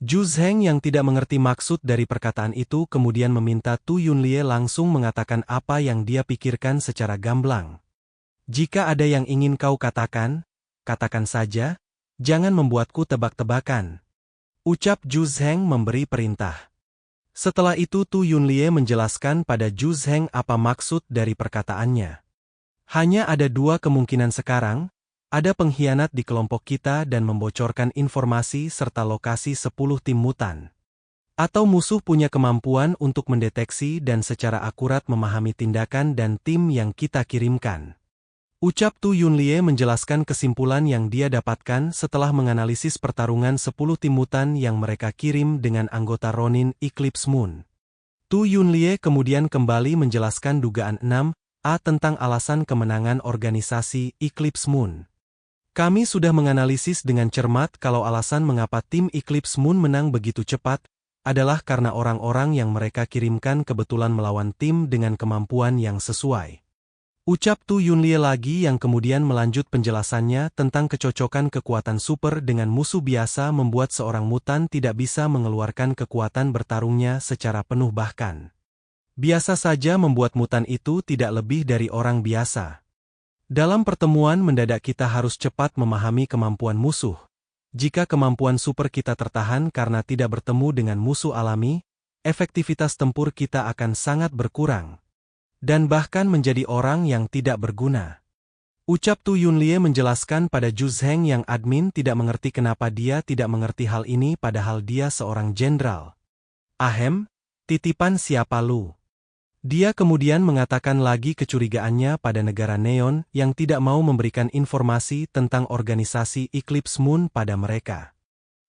Zhu Zheng yang tidak mengerti maksud dari perkataan itu kemudian meminta Tu Yunlie langsung mengatakan apa yang dia pikirkan secara gamblang. Jika ada yang ingin kau katakan, katakan saja, jangan membuatku tebak-tebakan. Ucap Zhu Zheng memberi perintah. Setelah itu Tu Yunlie menjelaskan pada Zhu Zheng apa maksud dari perkataannya. Hanya ada 2 kemungkinan sekarang. Ada pengkhianat di kelompok kita dan membocorkan informasi serta lokasi 10 tim mutan. Atau musuh punya kemampuan untuk mendeteksi dan secara akurat memahami tindakan dan tim yang kita kirimkan. Ucap Tu Yunlie menjelaskan kesimpulan yang dia dapatkan setelah menganalisis pertarungan 10 tim mutan yang mereka kirim dengan anggota Ronin Eclipse Moon. Tu Yunlie kemudian kembali menjelaskan dugaan 6A tentang alasan kemenangan organisasi Eclipse Moon. Kami sudah menganalisis dengan cermat kalau alasan mengapa tim Eclipse Moon menang begitu cepat, adalah karena orang-orang yang mereka kirimkan kebetulan melawan tim dengan kemampuan yang sesuai. Ucap Tu Yunlie lagi yang kemudian melanjut penjelasannya tentang kecocokan kekuatan super dengan musuh biasa membuat seorang mutan tidak bisa mengeluarkan kekuatan bertarungnya secara penuh bahkan. Biasa saja membuat mutan itu tidak lebih dari orang biasa. Dalam pertemuan mendadak kita harus cepat memahami kemampuan musuh. Jika kemampuan super kita tertahan karena tidak bertemu dengan musuh alami, efektivitas tempur kita akan sangat berkurang. Dan bahkan menjadi orang yang tidak berguna. Ucap Tu Yunlie menjelaskan pada Zhu Zheng yang admin tidak mengerti kenapa dia tidak mengerti hal ini padahal dia seorang jenderal. Ahem, titipan siapa lu? Dia kemudian mengatakan lagi kecurigaannya pada negara Neon yang tidak mau memberikan informasi tentang organisasi Eclipse Moon pada mereka.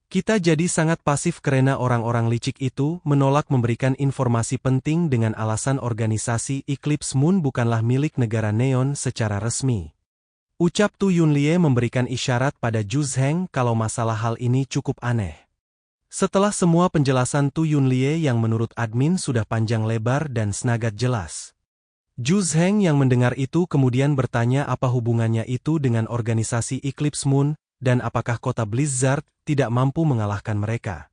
Kita jadi sangat pasif karena orang-orang licik itu menolak memberikan informasi penting dengan alasan organisasi Eclipse Moon bukanlah milik negara Neon secara resmi. Ucap Tu Yunlie memberikan isyarat pada Zhu Zheng kalau masalah hal ini cukup aneh. Setelah semua penjelasan Tu Yunlie yang menurut admin sudah panjang lebar dan sangat jelas. Zhu Zheng yang mendengar itu kemudian bertanya apa hubungannya itu dengan organisasi Eclipse Moon, dan apakah kota Blizzard tidak mampu mengalahkan mereka.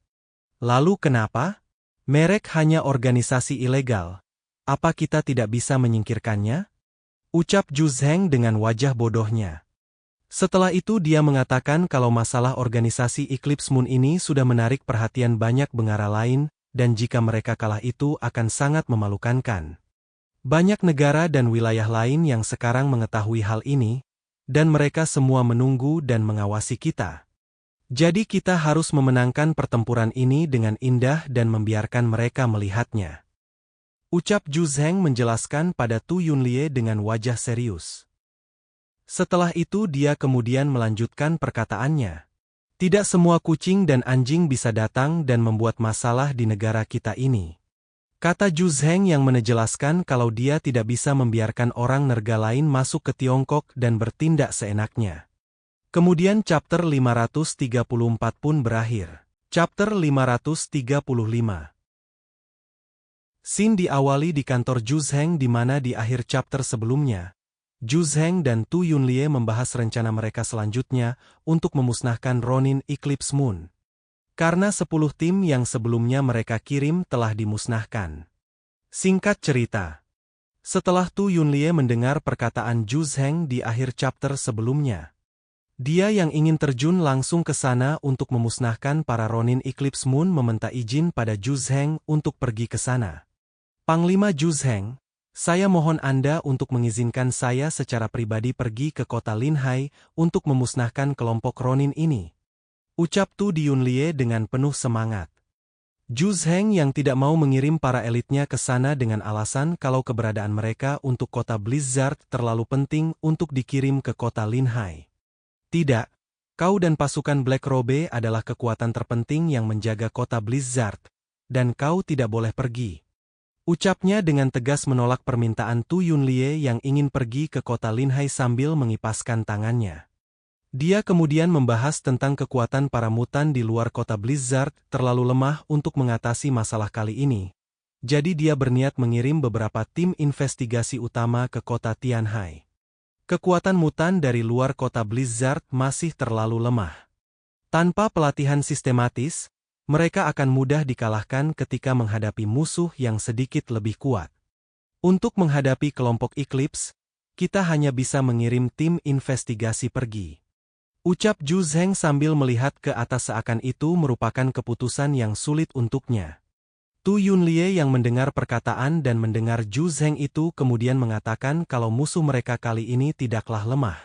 Lalu kenapa? Merek hanya organisasi ilegal. Apa kita tidak bisa menyingkirkannya? Ucap Zhu Zheng dengan wajah bodohnya. Setelah itu dia mengatakan kalau masalah organisasi Eclipse Moon ini sudah menarik perhatian banyak bengara lain, dan jika mereka kalah itu akan sangat memalukan. Banyak negara dan wilayah lain yang sekarang mengetahui hal ini, dan mereka semua menunggu dan mengawasi kita. Jadi kita harus memenangkan pertempuran ini dengan indah dan membiarkan mereka melihatnya. Ucap Zhu Zheng menjelaskan pada Tu Yunlie dengan wajah serius. Setelah itu dia kemudian melanjutkan perkataannya. Tidak semua kucing dan anjing bisa datang dan membuat masalah di negara kita ini. Kata Zhu Zheng yang menjelaskan kalau dia tidak bisa membiarkan orang nerga lain masuk ke Tiongkok dan bertindak seenaknya. Kemudian chapter 534 pun berakhir. Chapter 535. Scene diawali di kantor Zhu Zheng di mana di akhir chapter sebelumnya, Zhu Zheng dan Tu Yunlie membahas rencana mereka selanjutnya untuk memusnahkan Ronin Eclipse Moon. Karena 10 tim yang sebelumnya mereka kirim telah dimusnahkan. Singkat cerita, setelah Tu Yunlie mendengar perkataan Zhu Zheng di akhir chapter sebelumnya, dia yang ingin terjun langsung ke sana untuk memusnahkan para Ronin Eclipse Moon meminta izin pada Zhu Zheng untuk pergi ke sana. Panglima Zhu Zheng, saya mohon Anda untuk mengizinkan saya secara pribadi pergi ke kota Linhai untuk memusnahkan kelompok Ronin ini. Ucap Tu Yunlie dengan penuh semangat. Zhu Zheng yang tidak mau mengirim para elitnya ke sana dengan alasan kalau keberadaan mereka untuk kota Blizzard terlalu penting untuk dikirim ke kota Linhai. Tidak, kau dan pasukan Black Robe adalah kekuatan terpenting yang menjaga kota Blizzard, dan kau tidak boleh pergi. Ucapnya dengan tegas menolak permintaan Tu Yunlie yang ingin pergi ke kota Linhai sambil mengipaskan tangannya. Dia kemudian membahas tentang kekuatan para mutan di luar kota Blizzard terlalu lemah untuk mengatasi masalah kali ini. Jadi dia berniat mengirim beberapa tim investigasi utama ke kota Tianhai. Kekuatan mutan dari luar kota Blizzard masih terlalu lemah. Tanpa pelatihan sistematis, mereka akan mudah dikalahkan ketika menghadapi musuh yang sedikit lebih kuat. Untuk menghadapi kelompok Eclipse, kita hanya bisa mengirim tim investigasi pergi. Ucap Zhu Zheng sambil melihat ke atas seakan itu merupakan keputusan yang sulit untuknya. Tu Yunlie yang mendengar perkataan dan mendengar Zhu Zheng itu kemudian mengatakan kalau musuh mereka kali ini tidaklah lemah.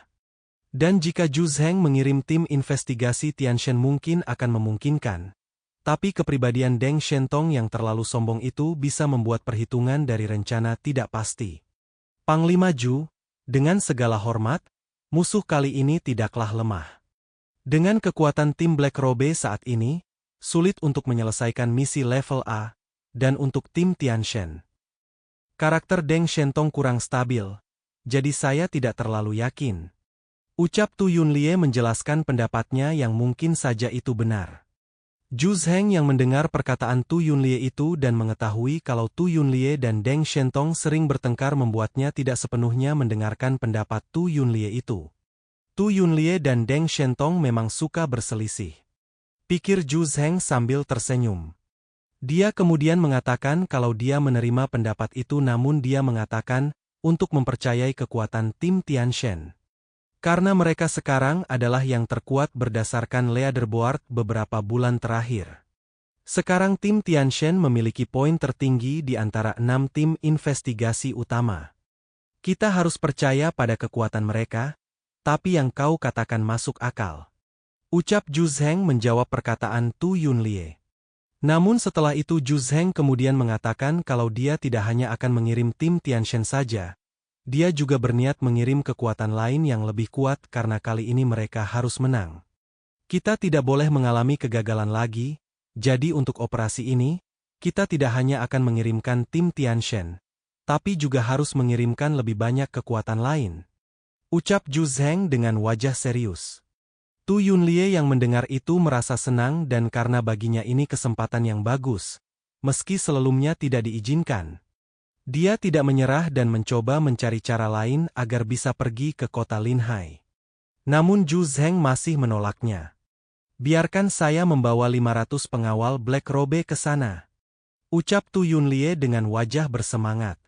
Dan jika Zhu Zheng mengirim tim investigasi Tianshan mungkin akan memungkinkan. Tapi kepribadian Deng Shentong yang terlalu sombong itu bisa membuat perhitungan dari rencana tidak pasti. Panglima Zhu, dengan segala hormat, musuh kali ini tidaklah lemah. Dengan kekuatan tim Black Robe saat ini, sulit untuk menyelesaikan misi level A, dan untuk tim Tianshan. Karakter Deng Shentong kurang stabil, jadi saya tidak terlalu yakin. Ucap Tu Yunlie menjelaskan pendapatnya yang mungkin saja itu benar. Zhu Zheng yang mendengar perkataan Tu Yunlie itu dan mengetahui kalau Tu Yunlie dan Deng Shentong sering bertengkar membuatnya tidak sepenuhnya mendengarkan pendapat Tu Yunlie itu. Tu Yunlie dan Deng Shentong memang suka berselisih. Pikir Zhu Zheng sambil tersenyum. Dia kemudian mengatakan kalau dia menerima pendapat itu namun dia mengatakan untuk mempercayai kekuatan tim Tianshan. Karena mereka sekarang adalah yang terkuat berdasarkan leaderboard beberapa bulan terakhir. Sekarang tim Tianshan memiliki poin tertinggi di antara 6 tim investigasi utama. Kita harus percaya pada kekuatan mereka, tapi yang kau katakan masuk akal. Ucap Zhu Zheng menjawab perkataan Tu Yunlie. Namun setelah itu Zhu Zheng kemudian mengatakan kalau dia tidak hanya akan mengirim tim Tianshan saja, dia juga berniat mengirim kekuatan lain yang lebih kuat karena kali ini mereka harus menang. Kita tidak boleh mengalami kegagalan lagi, jadi untuk operasi ini, kita tidak hanya akan mengirimkan tim Tianshan, tapi juga harus mengirimkan lebih banyak kekuatan lain. Ucap Zhu Zheng dengan wajah serius. Tu Yunlie yang mendengar itu merasa senang dan karena baginya ini kesempatan yang bagus, meski sebelumnya tidak diizinkan. Dia tidak menyerah dan mencoba mencari cara lain agar bisa pergi ke kota Linhai. Namun Zhu Zheng masih menolaknya. Biarkan saya membawa 500 pengawal Black Robe ke sana. Ucap Tu Yunlie dengan wajah bersemangat.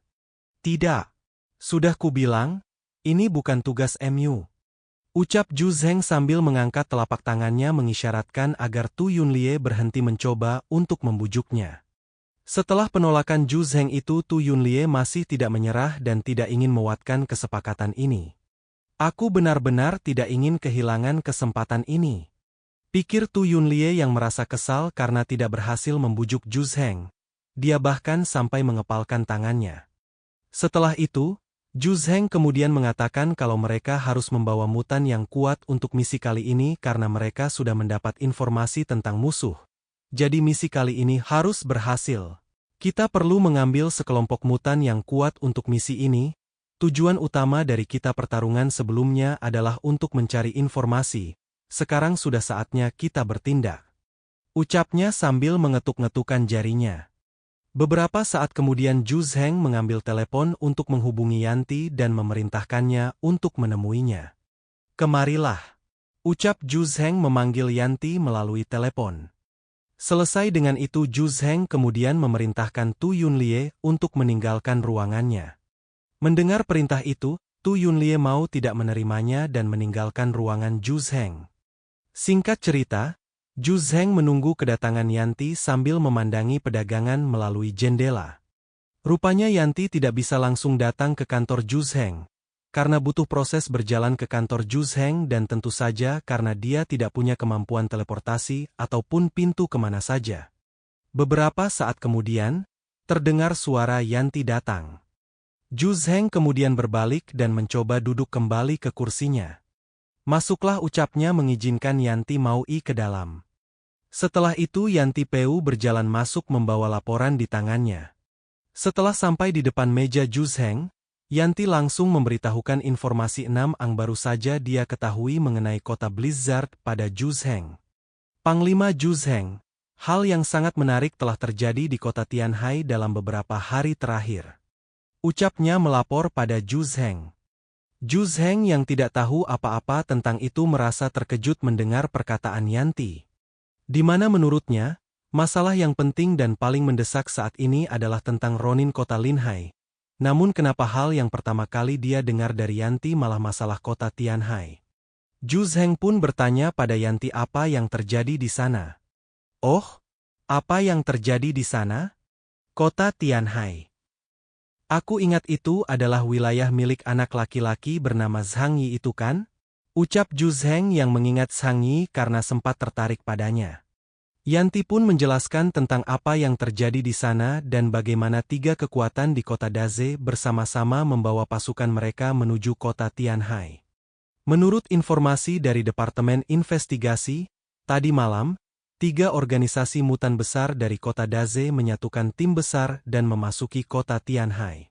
Tidak. Sudah kubilang, ini bukan tugas MU. Ucap Zhu Zheng sambil mengangkat telapak tangannya mengisyaratkan agar Tu Yunlie berhenti mencoba untuk membujuknya. Setelah penolakan Zhu Zheng itu, Tu Yunlie masih tidak menyerah dan tidak ingin menguatkan kesepakatan ini. Aku benar-benar tidak ingin kehilangan kesempatan ini, pikir Tu Yunlie yang merasa kesal karena tidak berhasil membujuk Zhu Zheng. Dia bahkan sampai mengepalkan tangannya. Setelah itu, Zhu Zheng kemudian mengatakan kalau mereka harus membawa mutan yang kuat untuk misi kali ini karena mereka sudah mendapat informasi tentang musuh. Jadi misi kali ini harus berhasil. Kita perlu mengambil sekelompok mutan yang kuat untuk misi ini. Tujuan utama dari kita pertarungan sebelumnya adalah untuk mencari informasi. Sekarang sudah saatnya kita bertindak, ucapnya sambil mengetuk-ngetukkan jarinya. Beberapa saat kemudian Zhu Zheng mengambil telepon untuk menghubungi Yanti dan memerintahkannya untuk menemuinya. Kemarilah, ucap Zhu Zheng memanggil Yanti melalui telepon. Selesai dengan itu Zhu Zheng kemudian memerintahkan Tu Yunlie untuk meninggalkan ruangannya. Mendengar perintah itu, Tu Yunlie mau tidak menerimanya dan meninggalkan ruangan Zhu Zheng. Singkat cerita, Zhu Zheng menunggu kedatangan Yanti sambil memandangi pedagangan melalui jendela. Rupanya Yanti tidak bisa langsung datang ke kantor Zhu Zheng, karena butuh proses berjalan ke kantor Zhu Zheng dan tentu saja karena dia tidak punya kemampuan teleportasi ataupun pintu kemana saja. Beberapa saat kemudian, terdengar suara Yanti datang. Zhu Zheng kemudian berbalik dan mencoba duduk kembali ke kursinya. Masuklah, ucapnya mengizinkan Yanti mau ke dalam. Setelah itu Yanti Peu berjalan masuk membawa laporan di tangannya. Setelah sampai di depan meja Zhu Zheng, Yanti langsung memberitahukan informasi 6 yang baru saja dia ketahui mengenai kota Blizzard pada Zhu Zheng. Panglima Zhu Zheng, hal yang sangat menarik telah terjadi di kota Tianhai dalam beberapa hari terakhir, ucapnya melapor pada Zhu Zheng. Zhu Zheng yang tidak tahu apa-apa tentang itu merasa terkejut mendengar perkataan Yanti, di mana menurutnya, masalah yang penting dan paling mendesak saat ini adalah tentang Ronin kota Linhai. Namun kenapa hal yang pertama kali dia dengar dari Yanti malah masalah kota Tianhai? Zhu Zheng pun bertanya pada Yanti apa yang terjadi di sana. Oh, apa yang terjadi di sana? Kota Tianhai. Aku ingat itu adalah wilayah milik anak laki-laki bernama Zhang Yi itu kan? Ucap Zhu Zheng yang mengingat Zhang Yi karena sempat tertarik padanya. Yanti pun menjelaskan tentang apa yang terjadi di sana dan bagaimana 3 kekuatan di kota Daze bersama-sama membawa pasukan mereka menuju kota Tianhai. Menurut informasi dari Departemen Investigasi, tadi malam, 3 organisasi mutan besar dari kota Daze menyatukan tim besar dan memasuki kota Tianhai.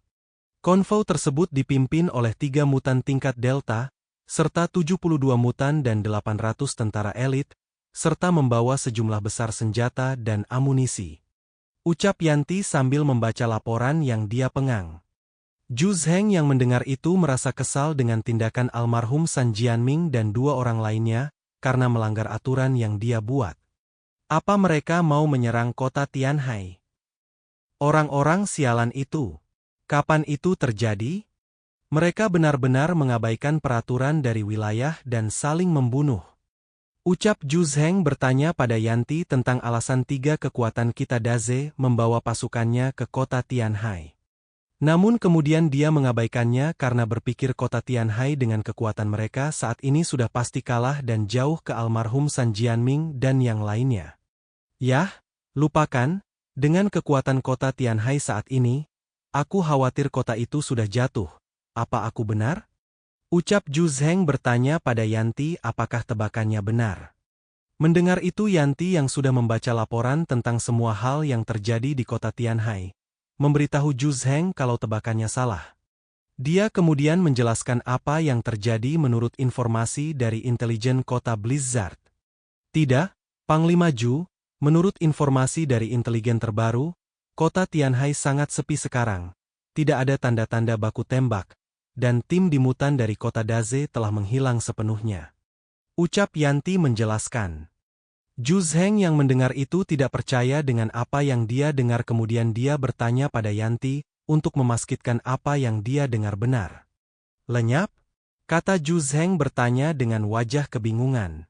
Konvoi tersebut dipimpin oleh 3 mutan tingkat Delta, serta 72 mutan dan 800 tentara elit, serta membawa sejumlah besar senjata dan amunisi, ucap Yanti sambil membaca laporan yang dia pengang. Zhu Zheng yang mendengar itu merasa kesal dengan tindakan almarhum San Jianming dan 2 orang lainnya, karena melanggar aturan yang dia buat. Apa mereka mau menyerang kota Tianhai? Orang-orang sialan itu. Kapan itu terjadi? Mereka benar-benar mengabaikan peraturan dari wilayah dan saling membunuh. Ucap Zhu Zheng bertanya pada Yanti tentang alasan 3 kekuatan kita Daze membawa pasukannya ke kota Tianhai. Namun kemudian dia mengabaikannya karena berpikir kota Tianhai dengan kekuatan mereka saat ini sudah pasti kalah dan jauh ke almarhum San Jianming dan yang lainnya. Yah, lupakan, dengan kekuatan kota Tianhai saat ini, aku khawatir kota itu sudah jatuh. Apa aku benar? Ucap Zhu Zheng bertanya pada Yanti apakah tebakannya benar. Mendengar itu Yanti yang sudah membaca laporan tentang semua hal yang terjadi di kota Tianhai, memberitahu Zhu Zheng kalau tebakannya salah. Dia kemudian menjelaskan apa yang terjadi menurut informasi dari intelijen kota Blizzard. Tidak, Panglima Zhu, menurut informasi dari intelijen terbaru, kota Tianhai sangat sepi sekarang. Tidak ada tanda-tanda baku tembak, dan tim dimutan dari kota Daze telah menghilang sepenuhnya. Ucap Yanti menjelaskan. Zhu Zheng yang mendengar itu tidak percaya dengan apa yang dia dengar kemudian dia bertanya pada Yanti untuk memastikan apa yang dia dengar benar. Lenyap? Kata Zhu Zheng bertanya dengan wajah kebingungan.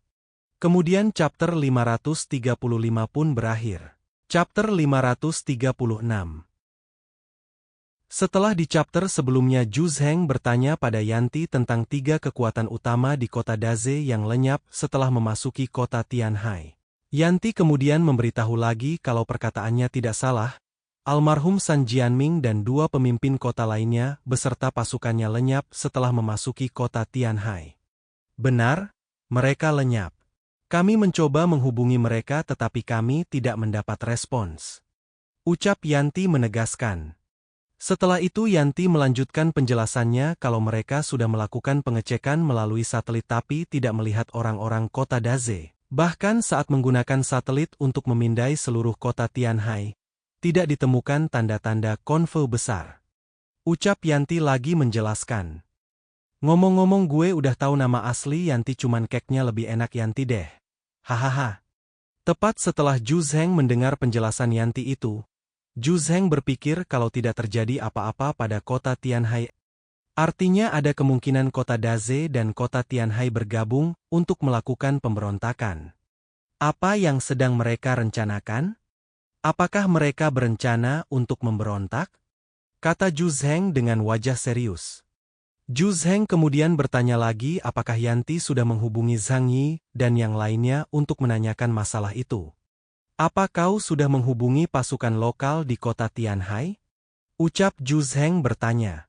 Kemudian chapter 535 pun berakhir. Chapter 536. Setelah di chapter sebelumnya Zhu Zheng bertanya pada Yanti tentang 3 kekuatan utama di kota Daze yang lenyap setelah memasuki kota Tianhai. Yanti kemudian memberitahu lagi kalau perkataannya tidak salah, almarhum San Jianming dan 2 pemimpin kota lainnya beserta pasukannya lenyap setelah memasuki kota Tianhai. Benar, mereka lenyap. Kami mencoba menghubungi mereka tetapi kami tidak mendapat respons. Ucap Yanti menegaskan. Setelah itu Yanti melanjutkan penjelasannya kalau mereka sudah melakukan pengecekan melalui satelit tapi tidak melihat orang-orang kota Daze. Bahkan saat menggunakan satelit untuk memindai seluruh kota Tianhai, tidak ditemukan tanda-tanda konvo besar. Ucap Yanti lagi menjelaskan. Ngomong-ngomong gue udah tahu nama asli Yanti cuman keknya lebih enak Yanti deh. Hahaha. Tepat setelah Zhu Zheng mendengar penjelasan Yanti itu, Zhu Zheng berpikir kalau tidak terjadi apa-apa pada kota Tianhai. Artinya ada kemungkinan kota Daze dan kota Tianhai bergabung untuk melakukan pemberontakan. Apa yang sedang mereka rencanakan? Apakah mereka berencana untuk memberontak? Kata Zhu Zheng dengan wajah serius. Zhu Zheng kemudian bertanya lagi apakah Yanti sudah menghubungi Zhang Yi dan yang lainnya untuk menanyakan masalah itu. Apa kau sudah menghubungi pasukan lokal di kota Tianhai? Ucap Zhu Zheng bertanya.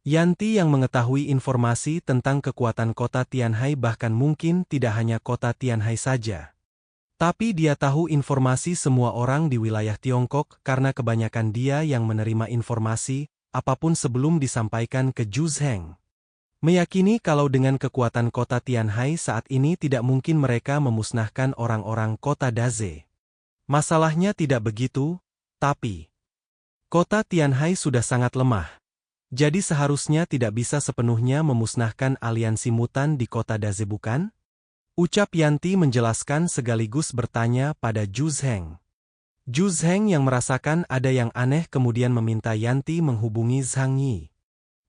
Yanti yang mengetahui informasi tentang kekuatan kota Tianhai bahkan mungkin tidak hanya kota Tianhai saja. Tapi dia tahu informasi semua orang di wilayah Tiongkok karena kebanyakan dia yang menerima informasi, apapun sebelum disampaikan ke Zhu Zheng. Meyakini kalau dengan kekuatan kota Tianhai saat ini tidak mungkin mereka memusnahkan orang-orang kota Daze. Masalahnya tidak begitu, tapi kota Tianhai sudah sangat lemah. Jadi seharusnya tidak bisa sepenuhnya memusnahkan aliansi mutan di kota Daze bukan? Ucap Yanti menjelaskan sekaligus bertanya pada Zhu Zheng. Zhu Zheng yang merasakan ada yang aneh kemudian meminta Yanti menghubungi Zhang Yi.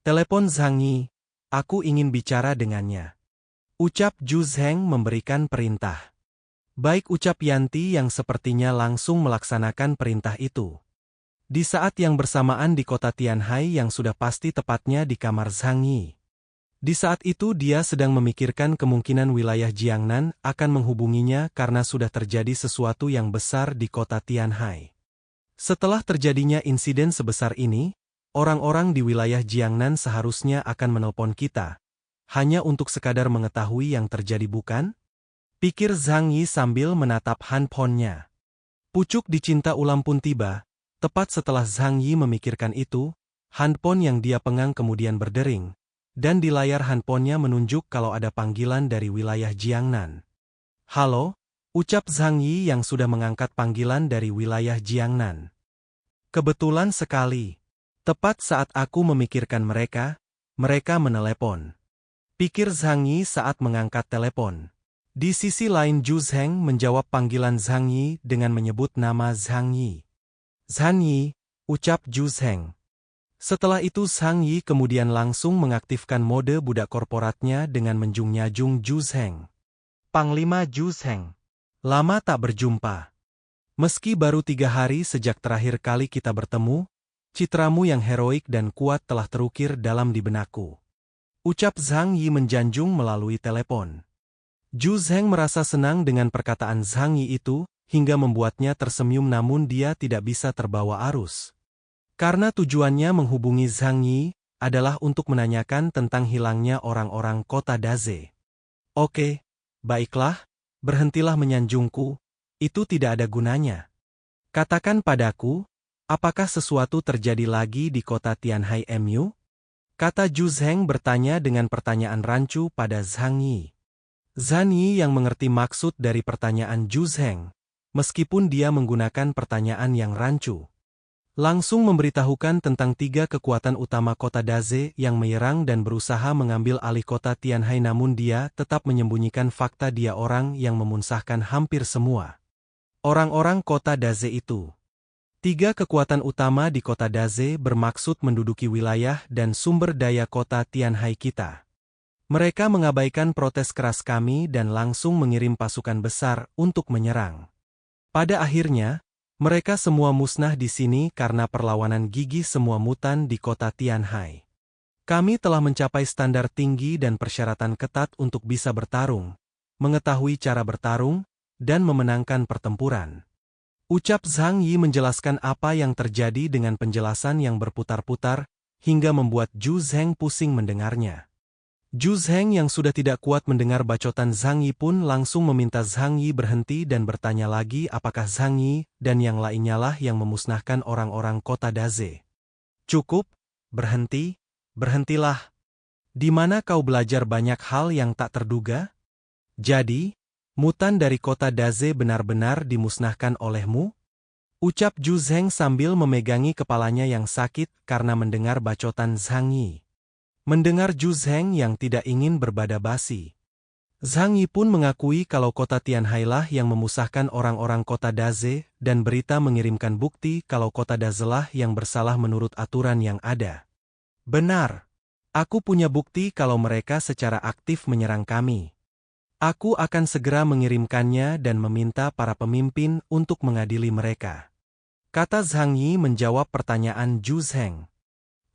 Telepon Zhang Yi, aku ingin bicara dengannya. Ucap Zhu Zheng memberikan perintah. Baik ucap Yanti yang sepertinya langsung melaksanakan perintah itu. Di saat yang bersamaan di kota Tianhai yang sudah pasti tepatnya di kamar Zhang Yi. Di saat itu dia sedang memikirkan kemungkinan wilayah Jiangnan akan menghubunginya karena sudah terjadi sesuatu yang besar di kota Tianhai. Setelah terjadinya insiden sebesar ini, orang-orang di wilayah Jiangnan seharusnya akan menelpon kita. Hanya untuk sekadar mengetahui yang terjadi bukan? Pikir Zhang Yi sambil menatap handphone-nya. Pucuk dicinta ulam pun tiba. Tepat setelah Zhang Yi memikirkan itu, handphone yang dia pegang kemudian berdering, dan di layar handphonenya menunjuk kalau ada panggilan dari wilayah Jiangnan. Halo, ucap Zhang Yi yang sudah mengangkat panggilan dari wilayah Jiangnan. Kebetulan sekali. Tepat saat aku memikirkan mereka menelepon. Pikir Zhang Yi saat mengangkat telepon. Di sisi lain Zhu Zheng menjawab panggilan Zhang Yi dengan menyebut nama Zhang Yi. Zhang Yi, ucap Zhu Zheng. Setelah itu Zhang Yi kemudian langsung mengaktifkan mode budak korporatnya dengan menjung-nyajung Zhu Zheng. Panglima Zhu Zheng. Lama tak berjumpa. Meski baru 3 hari sejak terakhir kali kita bertemu, citramu yang heroik dan kuat telah terukir dalam di benakku. Ucap Zhang Yi menjanjung melalui telepon. Zhu Zheng merasa senang dengan perkataan Zhang Yi itu, hingga membuatnya tersenyum namun dia tidak bisa terbawa arus. Karena tujuannya menghubungi Zhang Yi adalah untuk menanyakan tentang hilangnya orang-orang kota Daze. Oke, baiklah, berhentilah menyanjungku, itu tidak ada gunanya. Katakan padaku, apakah sesuatu terjadi lagi di kota Tianhai Mu? Kata Zhu Zheng bertanya dengan pertanyaan rancu pada Zhang Yi. Zhang Yi yang mengerti maksud dari pertanyaan Zhu Zheng, meskipun dia menggunakan pertanyaan yang rancu. Langsung memberitahukan tentang 3 kekuatan utama kota Daze yang menyerang dan berusaha mengambil alih kota Tianhai namun dia tetap menyembunyikan fakta dia orang yang memusnahkan hampir semua orang-orang kota Daze itu. 3 kekuatan utama di kota Daze bermaksud menduduki wilayah dan sumber daya kota Tianhai kita. Mereka mengabaikan protes keras kami dan langsung mengirim pasukan besar untuk menyerang. Pada akhirnya, mereka semua musnah di sini karena perlawanan gigih semua mutan di kota Tianhai. Kami telah mencapai standar tinggi dan persyaratan ketat untuk bisa bertarung, mengetahui cara bertarung, dan memenangkan pertempuran. Ucap Zhang Yi menjelaskan apa yang terjadi dengan penjelasan yang berputar-putar, hingga membuat Zhu Zheng pusing mendengarnya. Zhu Zheng yang sudah tidak kuat mendengar bacotan Zhang Yi pun langsung meminta Zhang Yi berhenti dan bertanya lagi apakah Zhang Yi dan yang lainnya lah yang memusnahkan orang-orang kota Daze. Cukup, berhenti, berhentilah. Di mana kau belajar banyak hal yang tak terduga? Jadi, mutan dari kota Daze benar-benar dimusnahkan olehmu? Ucap Zhu Zheng sambil memegangi kepalanya yang sakit karena mendengar bacotan Zhang Yi. Mendengar Zhu Zheng yang tidak ingin berbada basi. Zhang Yi pun mengakui kalau kota Tianhai lah yang memusahkan orang-orang kota Daze dan berita mengirimkan bukti kalau kota Daze lah yang bersalah menurut aturan yang ada. Benar. Aku punya bukti kalau mereka secara aktif menyerang kami. Aku akan segera mengirimkannya dan meminta para pemimpin untuk mengadili mereka. Kata Zhang Yi menjawab pertanyaan Zhu Zheng.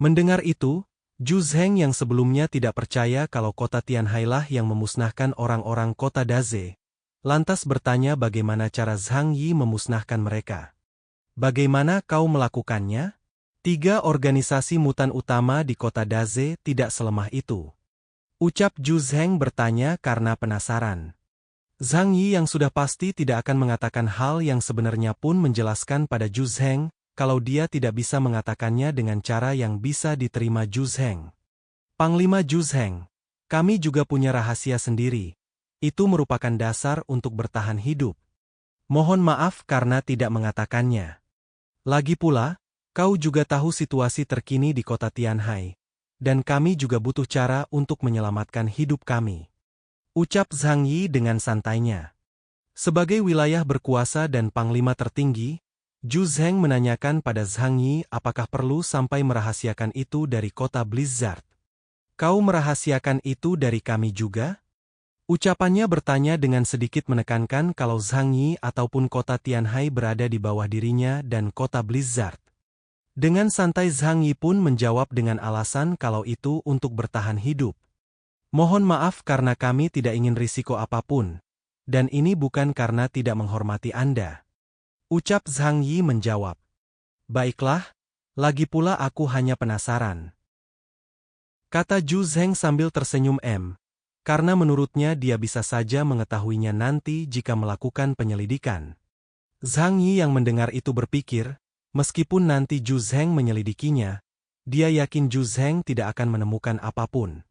Mendengar itu, Zhu Zheng yang sebelumnya tidak percaya kalau kota Tianhai lah yang memusnahkan orang-orang kota Daze, lantas bertanya bagaimana cara Zhang Yi memusnahkan mereka. Bagaimana kau melakukannya? 3 organisasi mutan utama di kota Daze tidak selemah itu. Ucap Zhu Zheng bertanya karena penasaran. Zhang Yi yang sudah pasti tidak akan mengatakan hal yang sebenarnya pun menjelaskan pada Zhu Zheng, kalau dia tidak bisa mengatakannya dengan cara yang bisa diterima Zhu Zheng. Panglima Zhu Zheng, kami juga punya rahasia sendiri. Itu merupakan dasar untuk bertahan hidup. Mohon maaf karena tidak mengatakannya. Lagi pula, kau juga tahu situasi terkini di kota Tianhai, dan kami juga butuh cara untuk menyelamatkan hidup kami. Ucap Zhang Yi dengan santainya. Sebagai wilayah berkuasa dan panglima tertinggi, Zhu Zheng menanyakan pada Zhang Yi apakah perlu sampai merahasiakan itu dari kota Blizzard. Kau merahasiakan itu dari kami juga? Ucapannya bertanya dengan sedikit menekankan kalau Zhang Yi ataupun kota Tianhai berada di bawah dirinya dan kota Blizzard. Dengan santai Zhang Yi pun menjawab dengan alasan kalau itu untuk bertahan hidup. Mohon maaf karena kami tidak ingin risiko apapun, dan ini bukan karena tidak menghormati Anda. Ucap Zhang Yi menjawab. Baiklah, lagi pula aku hanya penasaran. Kata Zhu Zheng sambil tersenyum karena menurutnya dia bisa saja mengetahuinya nanti jika melakukan penyelidikan. Zhang Yi yang mendengar itu berpikir, meskipun nanti Zhu Zheng menyelidikinya, dia yakin Zhu Zheng tidak akan menemukan apapun.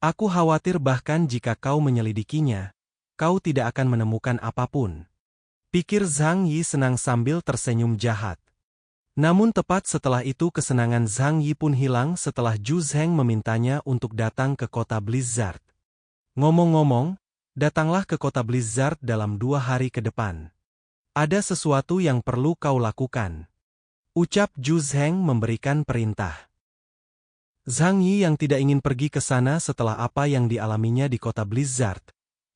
Aku khawatir bahkan jika kau menyelidikinya, kau tidak akan menemukan apapun. Pikir Zhang Yi senang sambil tersenyum jahat. Namun tepat setelah itu kesenangan Zhang Yi pun hilang setelah Zhu Zheng memintanya untuk datang ke kota Blizzard. Ngomong-ngomong, datanglah ke kota Blizzard dalam 2 hari ke depan. Ada sesuatu yang perlu kau lakukan. Ucap Zhu Zheng memberikan perintah. Zhang Yi yang tidak ingin pergi ke sana setelah apa yang dialaminya di kota Blizzard,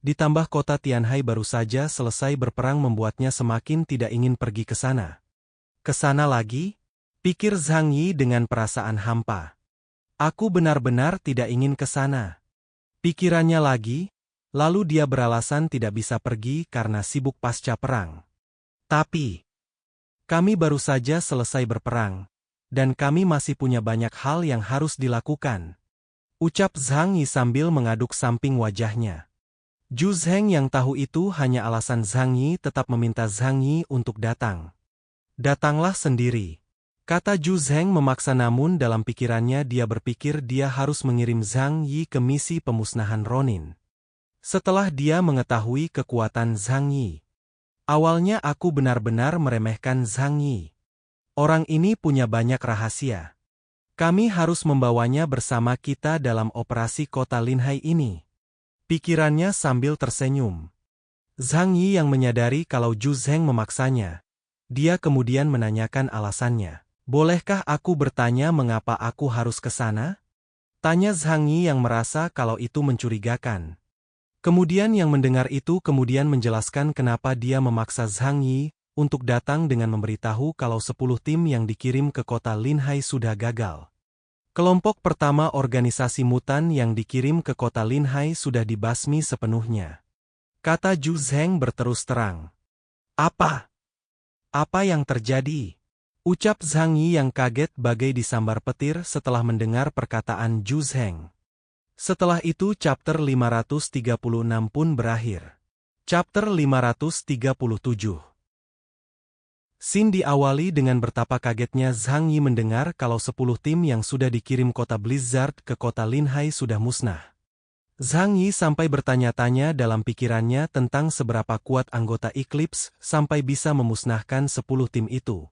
ditambah kota Tianhai baru saja selesai berperang membuatnya semakin tidak ingin pergi ke sana. Ke sana lagi? Pikir Zhang Yi dengan perasaan hampa. Aku benar-benar tidak ingin ke sana. Pikirannya lagi, lalu dia beralasan tidak bisa pergi karena sibuk pasca perang. Tapi, kami baru saja selesai berperang, dan kami masih punya banyak hal yang harus dilakukan. Ucap Zhang Yi sambil mengaduk samping wajahnya. Zhu Zheng yang tahu itu hanya alasan Zhang Yi tetap meminta Zhang Yi untuk datang. Datanglah sendiri. Kata Zhu Zheng memaksa namun dalam pikirannya dia berpikir dia harus mengirim Zhang Yi ke misi pemusnahan Ronin. Setelah dia mengetahui kekuatan Zhang Yi. Awalnya aku benar-benar meremehkan Zhang Yi. Orang ini punya banyak rahasia. Kami harus membawanya bersama kita dalam operasi kota Linhai ini. Pikirannya sambil tersenyum. Zhang Yi yang menyadari kalau Zhu Zheng memaksanya. Dia kemudian menanyakan alasannya. Bolehkah aku bertanya mengapa aku harus ke sana? Tanya Zhang Yi yang merasa kalau itu mencurigakan. Kemudian yang mendengar itu kemudian menjelaskan kenapa dia memaksa Zhang Yi untuk datang dengan memberitahu kalau 10 tim yang dikirim ke kota Linhai sudah gagal. Kelompok pertama organisasi mutan yang dikirim ke kota Linhai sudah dibasmi sepenuhnya. Kata Zhu Zheng berterus terang. Apa? Apa yang terjadi? Ucap Zhang Yi yang kaget bagai disambar petir setelah mendengar perkataan Zhu Zheng. Setelah itu chapter 536 pun berakhir. Chapter 537. Scene diawali dengan betapa kagetnya Zhang Yi mendengar kalau 10 tim yang sudah dikirim kota Blizzard ke kota Linhai sudah musnah. Zhang Yi sampai bertanya-tanya dalam pikirannya tentang seberapa kuat anggota Eclipse sampai bisa memusnahkan 10 tim itu.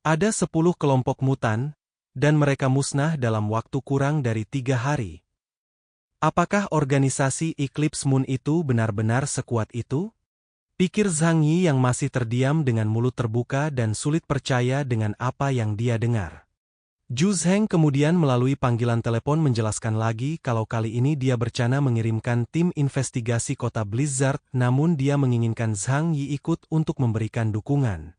Ada 10 kelompok mutan, dan mereka musnah dalam waktu kurang dari 3 hari. Apakah organisasi Eclipse Moon itu benar-benar sekuat itu? Pikir Zhang Yi yang masih terdiam dengan mulut terbuka dan sulit percaya dengan apa yang dia dengar. Zhu Zheng kemudian melalui panggilan telepon menjelaskan lagi kalau kali ini dia berencana mengirimkan tim investigasi kota Blizzard, namun dia menginginkan Zhang Yi ikut untuk memberikan dukungan.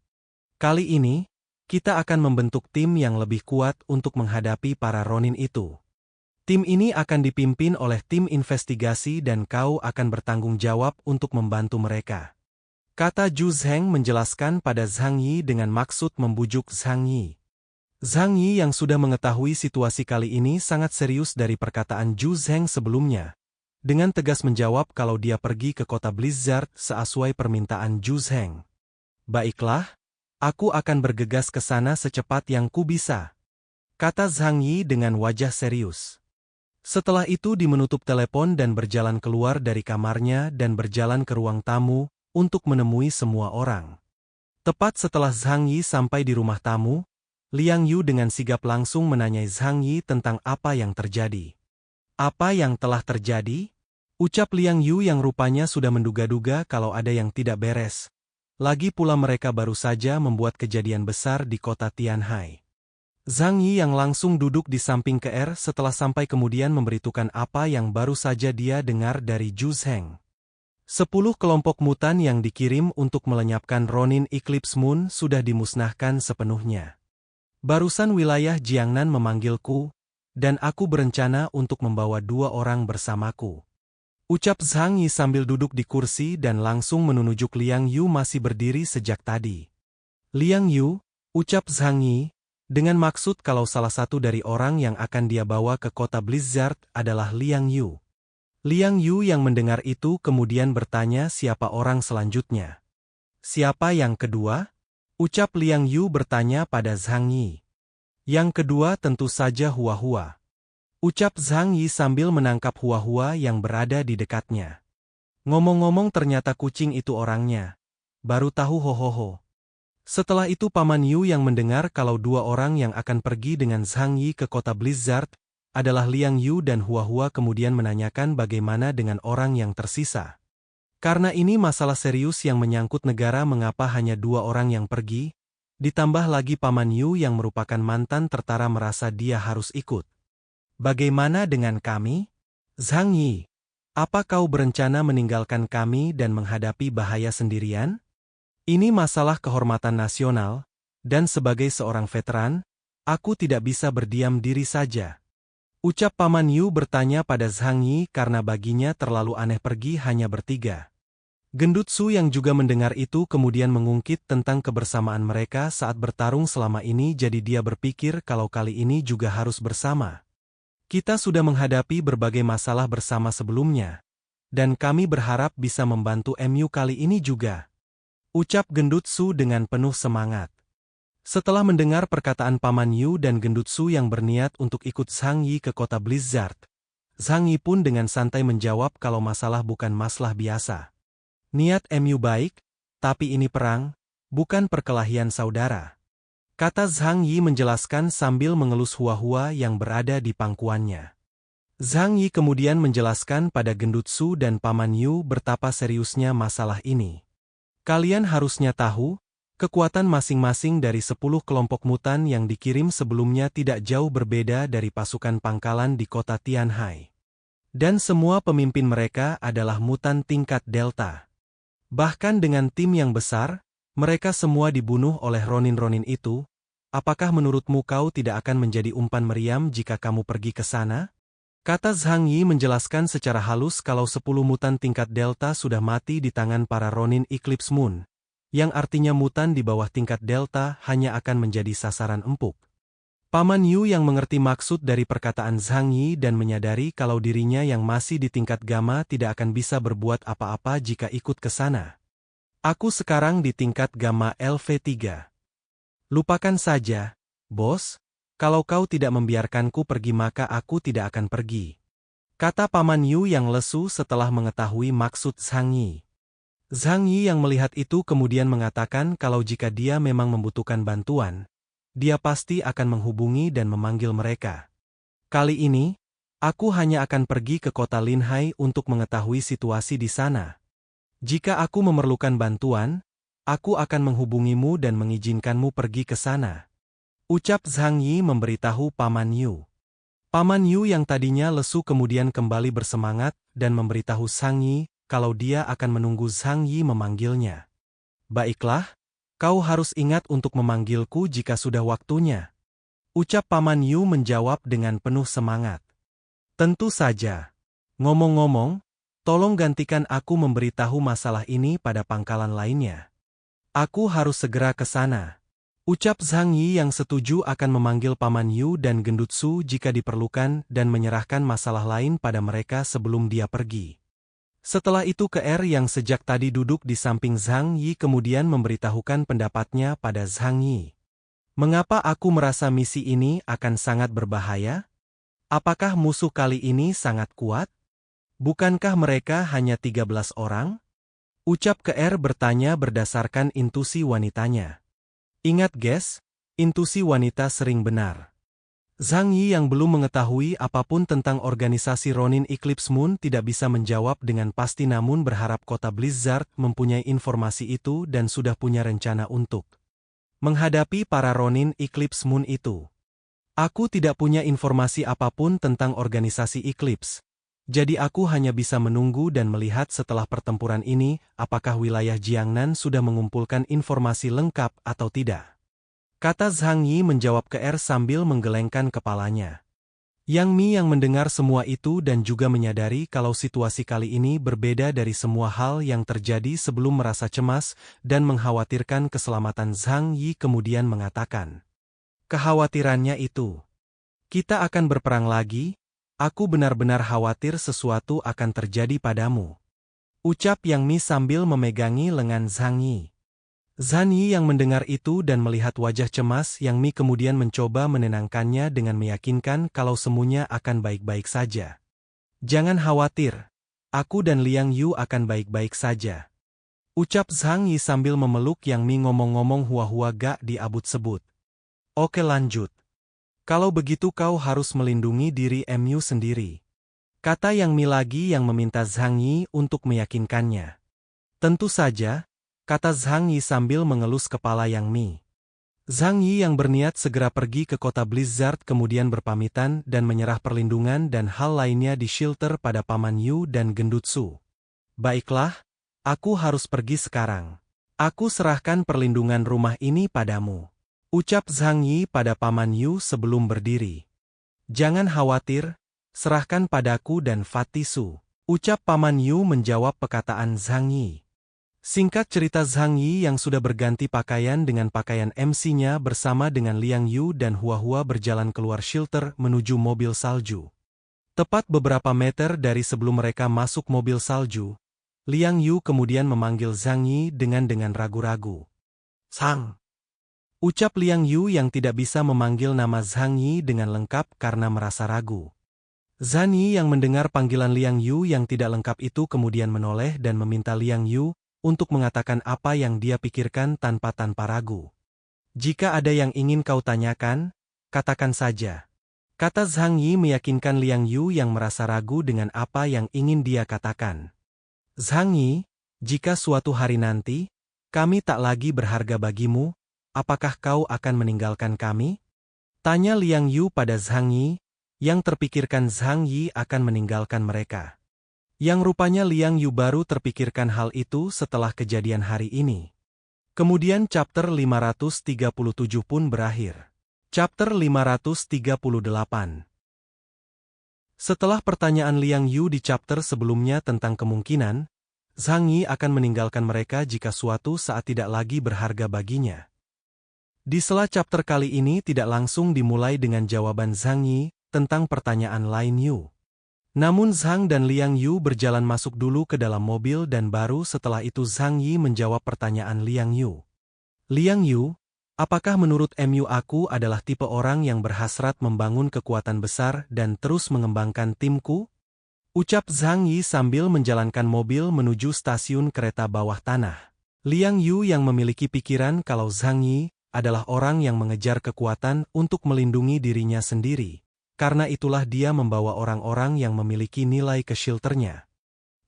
Kali ini, kita akan membentuk tim yang lebih kuat untuk menghadapi para Ronin itu. Tim ini akan dipimpin oleh tim investigasi dan kau akan bertanggung jawab untuk membantu mereka. Kata Zhu Zheng menjelaskan pada Zhang Yi dengan maksud membujuk Zhang Yi. Zhang Yi yang sudah mengetahui situasi kali ini sangat serius dari perkataan Zhu Zheng sebelumnya. Dengan tegas menjawab kalau dia pergi ke kota Blizzard sesuai permintaan Zhu Zheng. Baiklah. Aku akan bergegas ke sana secepat yang ku bisa. Kata Zhang Yi dengan wajah serius. Setelah itu dia menutup telepon dan berjalan keluar dari kamarnya dan berjalan ke ruang tamu untuk menemui semua orang. Tepat setelah Zhang Yi sampai di rumah tamu, Liang Yu dengan sigap langsung menanyai Zhang Yi tentang apa yang terjadi. Apa yang telah terjadi? Ucap Liang Yu yang rupanya sudah menduga-duga kalau ada yang tidak beres. Lagi pula mereka baru saja membuat kejadian besar di kota Tianhai. Zhang Yi yang langsung duduk di samping KR setelah sampai kemudian memberitahukan apa yang baru saja dia dengar dari Zhu Zheng. 10 kelompok mutan yang dikirim untuk melenyapkan Ronin Eclipse Moon sudah dimusnahkan sepenuhnya. Barusan wilayah Jiangnan memanggilku, dan aku berencana untuk membawa 2 orang bersamaku. Ucap Zhang Yi sambil duduk di kursi dan langsung menunjuk Liang Yu masih berdiri sejak tadi. Liang Yu, ucap Zhang Yi, dengan maksud kalau salah satu dari orang yang akan dia bawa ke kota Blizzard adalah Liang Yu. Liang Yu yang mendengar itu kemudian bertanya siapa orang selanjutnya. Siapa yang kedua? Ucap Liang Yu bertanya pada Zhang Yi. Yang kedua tentu saja Hua Hua. Ucap Zhang Yi sambil menangkap Hua Hua yang berada di dekatnya. Ngomong-ngomong ternyata kucing itu orangnya. Baru tahu hohoho. Setelah itu Paman Yu yang mendengar kalau 2 orang yang akan pergi dengan Zhang Yi ke kota Blizzard adalah Liang Yu dan Hua Hua kemudian menanyakan bagaimana dengan orang yang tersisa. Karena ini masalah serius yang menyangkut negara mengapa hanya 2 orang yang pergi, ditambah lagi Paman Yu yang merupakan mantan tentara merasa dia harus ikut. Bagaimana dengan kami? Zhang Yi, apa kau berencana meninggalkan kami dan menghadapi bahaya sendirian? Ini masalah kehormatan nasional, dan sebagai seorang veteran, aku tidak bisa berdiam diri saja. Ucap Paman Yu bertanya pada Zhang Yi karena baginya terlalu aneh pergi hanya bertiga. Gendut Su yang juga mendengar itu kemudian mengungkit tentang kebersamaan mereka saat bertarung selama ini jadi dia berpikir kalau kali ini juga harus bersama. Kita sudah menghadapi berbagai masalah bersama sebelumnya, dan kami berharap bisa membantu MU kali ini juga. Ucap Gendut Su dengan penuh semangat. Setelah mendengar perkataan Paman Yu dan Gendut Su yang berniat untuk ikut Zhang Yi ke kota Blizzard, Zhang Yi pun dengan santai menjawab kalau masalah bukan masalah biasa. Niat MU baik, tapi ini perang, bukan perkelahian saudara. Kata Zhang Yi menjelaskan sambil mengelus Hua Hua yang berada di pangkuannya. Zhang Yi kemudian menjelaskan pada Gendut Su dan Paman Yu betapa seriusnya masalah ini. Kalian harusnya tahu, Kekuatan masing-masing dari 10 kelompok mutan yang dikirim sebelumnya tidak jauh berbeda dari pasukan pangkalan di kota Tianhai. Dan semua pemimpin mereka adalah mutan tingkat Delta. Bahkan dengan tim yang besar, mereka semua dibunuh oleh Ronin-Ronin itu. Apakah menurutmu kau tidak akan menjadi umpan meriam jika kamu pergi ke sana? Kata Zhang Yi menjelaskan secara halus kalau 10 mutan tingkat Delta sudah mati di tangan para Ronin Eclipse Moon, yang artinya mutan di bawah tingkat Delta hanya akan menjadi sasaran empuk. Paman Yu yang mengerti maksud dari perkataan Zhang Yi dan menyadari kalau dirinya yang masih di tingkat Gamma tidak akan bisa berbuat apa-apa jika ikut ke sana. Aku sekarang di tingkat Gamma LV3. Lupakan saja, bos. Kalau kau tidak membiarkanku pergi maka aku tidak akan pergi. Kata Paman Yu yang lesu setelah mengetahui maksud Zhang Yi. Zhang Yi yang melihat itu kemudian mengatakan kalau jika dia memang membutuhkan bantuan, dia pasti akan menghubungi dan memanggil mereka. Kali ini, aku hanya akan pergi ke kota Linhai untuk mengetahui situasi di sana. Jika aku memerlukan bantuan, aku akan menghubungimu dan mengizinkanmu pergi ke sana. Ucap Zhang Yi memberitahu Paman Yu. Paman Yu yang tadinya lesu kemudian kembali bersemangat dan memberitahu Zhang Yi kalau dia akan menunggu Zhang Yi memanggilnya. Baiklah, kau harus ingat untuk memanggilku jika sudah waktunya. Ucap Paman Yu menjawab dengan penuh semangat. Tentu saja. Ngomong-ngomong, tolong gantikan aku memberitahu masalah ini pada pangkalan lainnya. Aku harus segera ke sana. Ucap Zhang Yi yang setuju akan memanggil Paman Yu dan Gendutsu jika diperlukan dan menyerahkan masalah lain pada mereka sebelum dia pergi. Setelah itu KR yang sejak tadi duduk di samping Zhang Yi kemudian memberitahukan pendapatnya pada Zhang Yi. Mengapa aku merasa misi ini akan sangat berbahaya? Apakah musuh kali ini sangat kuat? Bukankah mereka hanya 13 orang? Ucap KR bertanya berdasarkan intuisi wanitanya. Ingat guys, intuisi wanita sering benar. Zhang Yi yang belum mengetahui apapun tentang organisasi Ronin Eclipse Moon tidak bisa menjawab dengan pasti namun berharap kota Blizzard mempunyai informasi itu dan sudah punya rencana untuk menghadapi para Ronin Eclipse Moon itu. Aku tidak punya informasi apapun tentang organisasi Eclipse. Jadi aku hanya bisa menunggu dan melihat setelah pertempuran ini, apakah wilayah Jiangnan sudah mengumpulkan informasi lengkap atau tidak. Kata Zhang Yi menjawab KR sambil menggelengkan kepalanya. Yang Mi yang mendengar semua itu dan juga menyadari kalau situasi kali ini berbeda dari semua hal yang terjadi sebelum merasa cemas dan mengkhawatirkan keselamatan Zhang Yi kemudian mengatakan. Kekhawatirannya itu. Kita akan berperang lagi? Aku benar-benar khawatir sesuatu akan terjadi padamu. Ucap Yang Mi sambil memegangi lengan Zhang Yi. Zhang Yi yang mendengar itu dan melihat wajah cemas Yang Mi kemudian mencoba menenangkannya dengan meyakinkan kalau semuanya akan baik-baik saja. Jangan khawatir, aku dan Liang Yu akan baik-baik saja. Ucap Zhang Yi sambil memeluk Yang Mi ngomong-ngomong hua-hua gak diabut sebut. Oke lanjut. Kalau begitu kau harus melindungi diri MU sendiri. Kata Yang Mi lagi yang meminta Zhang Yi untuk meyakinkannya. Tentu saja, kata Zhang Yi sambil mengelus kepala Yang Mi. Zhang Yi yang berniat segera pergi ke kota Blizzard kemudian berpamitan dan menyerah perlindungan dan hal lainnya di shelter pada Paman Yu dan Gendutsu. Baiklah, aku harus pergi sekarang. Aku serahkan perlindungan rumah ini padamu. Ucap Zhang Yi pada Paman Yu sebelum berdiri. Jangan khawatir, serahkan padaku dan Fatisu. Ucap Paman Yu menjawab perkataan Zhang Yi. Singkat cerita Zhang Yi yang sudah berganti pakaian dengan pakaian MC-nya bersama dengan Liang Yu dan Hua-Hua berjalan keluar shelter menuju mobil salju. Tepat beberapa meter dari sebelum mereka masuk mobil salju, Liang Yu kemudian memanggil Zhang Yi dengan ragu-ragu. Sang. Ucap Liang Yu yang tidak bisa memanggil nama Zhang Yi dengan lengkap karena merasa ragu. Zhang Yi yang mendengar panggilan Liang Yu yang tidak lengkap itu kemudian menoleh dan meminta Liang Yu untuk mengatakan apa yang dia pikirkan tanpa ragu. Jika ada yang ingin kau tanyakan, katakan saja. Kata Zhang Yi meyakinkan Liang Yu yang merasa ragu dengan apa yang ingin dia katakan. Zhang Yi, jika suatu hari nanti, Kami tak lagi berharga bagimu, apakah kau akan meninggalkan kami? Tanya Liang Yu pada Zhang Yi, yang terpikirkan Zhang Yi akan meninggalkan mereka. Yang rupanya Liang Yu baru terpikirkan hal itu setelah kejadian hari ini. Kemudian chapter 537 pun berakhir. Chapter 538. Setelah pertanyaan Liang Yu di chapter sebelumnya tentang kemungkinan Zhang Yi akan meninggalkan mereka jika suatu saat tidak lagi berharga baginya. Di sela chapter kali ini tidak langsung dimulai dengan jawaban Zhang Yi tentang pertanyaan Liang Yu. Namun Zhang dan Liang Yu berjalan masuk dulu ke dalam mobil dan baru setelah itu Zhang Yi menjawab pertanyaan Liang Yu. Liang Yu, apakah menurut MU aku adalah tipe orang yang berhasrat membangun kekuatan besar dan terus mengembangkan timku? Ucap Zhang Yi sambil menjalankan mobil menuju stasiun kereta bawah tanah. Liang Yu yang memiliki pikiran kalau Zhang Yi adalah orang yang mengejar kekuatan untuk melindungi dirinya sendiri. Karena itulah dia membawa orang-orang yang memiliki nilai ke shelternya.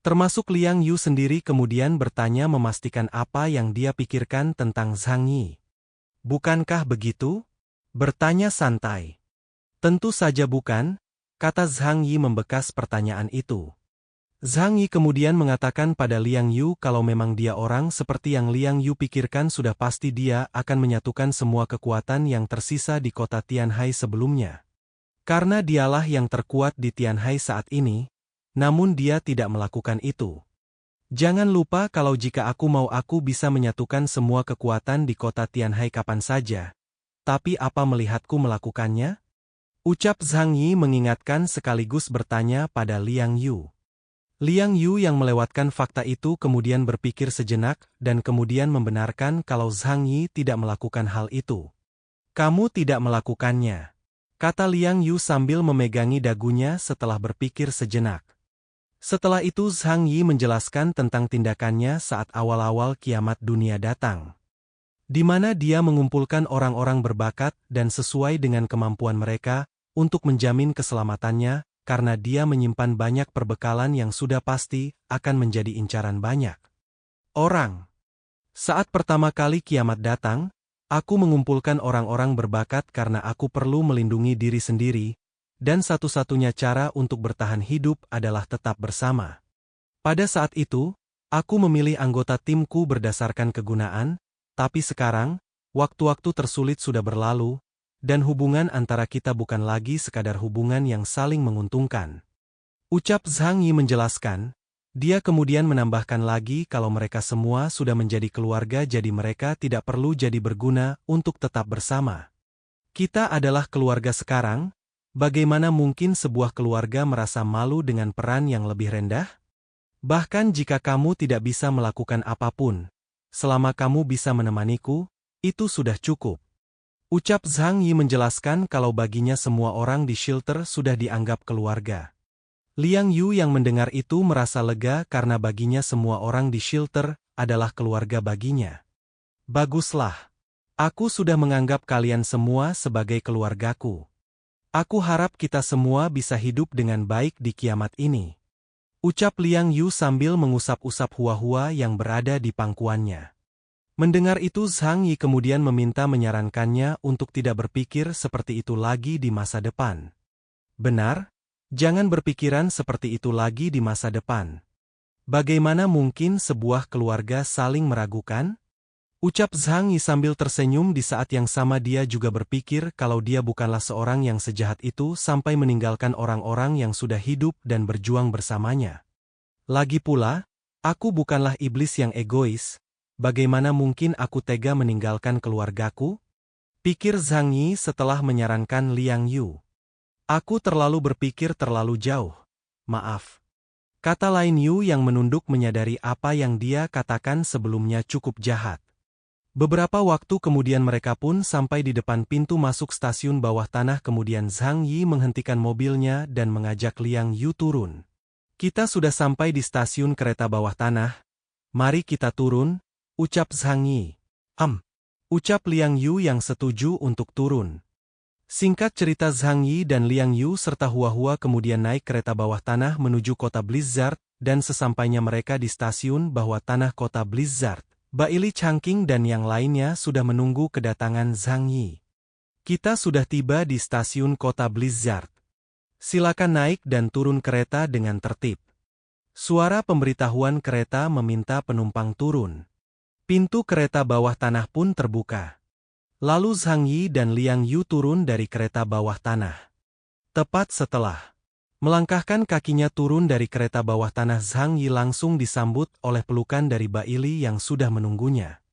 Termasuk Liang Yu sendiri kemudian bertanya memastikan apa yang dia pikirkan tentang Zhang Yi. Bukankah begitu? Bertanya santai. Tentu saja bukan, kata Zhang Yi membekas pertanyaan itu. Zhang Yi kemudian mengatakan pada Liang Yu kalau memang dia orang seperti yang Liang Yu pikirkan sudah pasti dia akan menyatukan semua kekuatan yang tersisa di kota Tianhai sebelumnya. Karena dialah yang terkuat di Tianhai saat ini, namun dia tidak melakukan itu. Jangan lupa kalau jika aku mau aku bisa menyatukan semua kekuatan di kota Tianhai kapan saja. Tapi apa melihatku melakukannya? Ucap Zhang Yi mengingatkan sekaligus bertanya pada Liang Yu. Liang Yu yang melewatkan fakta itu kemudian berpikir sejenak dan kemudian membenarkan kalau Zhang Yi tidak melakukan hal itu. Kamu tidak melakukannya, kata Liang Yu sambil memegangi dagunya setelah berpikir sejenak. Setelah itu Zhang Yi menjelaskan tentang tindakannya saat awal-awal kiamat dunia datang. Di mana dia mengumpulkan orang-orang berbakat dan sesuai dengan kemampuan mereka untuk menjamin keselamatannya, karena dia menyimpan banyak perbekalan yang sudah pasti akan menjadi incaran banyak orang. Saat pertama kali kiamat datang, aku mengumpulkan orang-orang berbakat karena aku perlu melindungi diri sendiri, dan satu-satunya cara untuk bertahan hidup adalah tetap bersama. Pada saat itu, aku memilih anggota timku berdasarkan kegunaan, tapi sekarang, waktu-waktu tersulit sudah berlalu, dan hubungan antara kita bukan lagi sekadar hubungan yang saling menguntungkan. Ucap Zhang Yi menjelaskan, dia kemudian menambahkan lagi kalau mereka semua sudah menjadi keluarga jadi mereka tidak perlu jadi berguna untuk tetap bersama. Kita adalah keluarga sekarang, bagaimana mungkin sebuah keluarga merasa malu dengan peran yang lebih rendah? Bahkan jika kamu tidak bisa melakukan apapun, selama kamu bisa menemaniku, itu sudah cukup. Ucap Zhang Yi menjelaskan kalau baginya semua orang di shelter sudah dianggap keluarga. Liang Yu yang mendengar itu merasa lega karena baginya semua orang di shelter adalah keluarga baginya. Baguslah. Aku sudah menganggap kalian semua sebagai keluargaku. Aku harap kita semua bisa hidup dengan baik di kiamat ini. Ucap Liang Yu sambil mengusap-usap hua-hua yang berada di pangkuannya. Mendengar itu Zhang Yi kemudian meminta menyarankannya untuk tidak berpikir seperti itu lagi di masa depan. Benar, jangan berpikiran seperti itu lagi di masa depan. Bagaimana mungkin sebuah keluarga saling meragukan? Ucap Zhang Yi sambil tersenyum di saat yang sama dia juga berpikir kalau dia bukanlah seorang yang sejahat itu sampai meninggalkan orang-orang yang sudah hidup dan berjuang bersamanya. Lagi pula, aku bukanlah iblis yang egois. Bagaimana mungkin aku tega meninggalkan keluargaku? Pikir Zhang Yi setelah menyarankan Liang Yu. Aku terlalu berpikir terlalu jauh. Maaf. Kata Liang Yu yang menunduk menyadari apa yang dia katakan sebelumnya cukup jahat. Beberapa waktu kemudian mereka pun sampai di depan pintu masuk stasiun bawah tanah kemudian Zhang Yi menghentikan mobilnya dan mengajak Liang Yu turun. Kita sudah sampai di stasiun kereta bawah tanah. Mari kita turun. Ucap Zhang Yi. Ucap Liang Yu yang setuju untuk turun. Singkat cerita Zhang Yi dan Liang Yu serta Hua-Hua kemudian naik kereta bawah tanah menuju kota Blizzard, dan sesampainya mereka di stasiun bawah tanah kota Blizzard, Baili Changqing dan yang lainnya sudah menunggu kedatangan Zhang Yi. Kita sudah tiba di stasiun kota Blizzard. Silakan naik dan turun kereta dengan tertib. Suara pemberitahuan kereta meminta penumpang turun. Pintu kereta bawah tanah pun terbuka. Lalu Zhang Yi dan Liang Yu turun dari kereta bawah tanah. Tepat setelah melangkahkan kakinya turun dari kereta bawah tanah, Zhang Yi langsung disambut oleh pelukan dari Baili yang sudah menunggunya.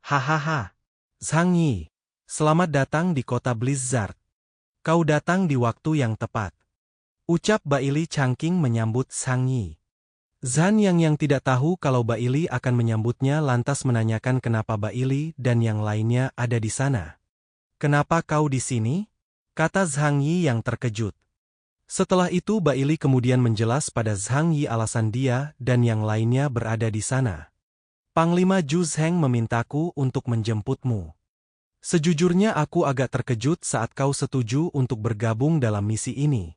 Hahaha, Zhang Yi, selamat datang di kota Blizzard. Kau datang di waktu yang tepat. Ucap Baili Changqing menyambut Zhang Yi. Zhan yang tidak tahu kalau Baili akan menyambutnya lantas menanyakan kenapa Baili dan yang lainnya ada di sana. Kenapa kau di sini? Kata Zhang Yi yang terkejut. Setelah itu Baili kemudian menjelas pada Zhang Yi alasan dia dan yang lainnya berada di sana. Panglima Zhu Zheng memintaku untuk menjemputmu. Sejujurnya aku agak terkejut saat kau setuju untuk bergabung dalam misi ini.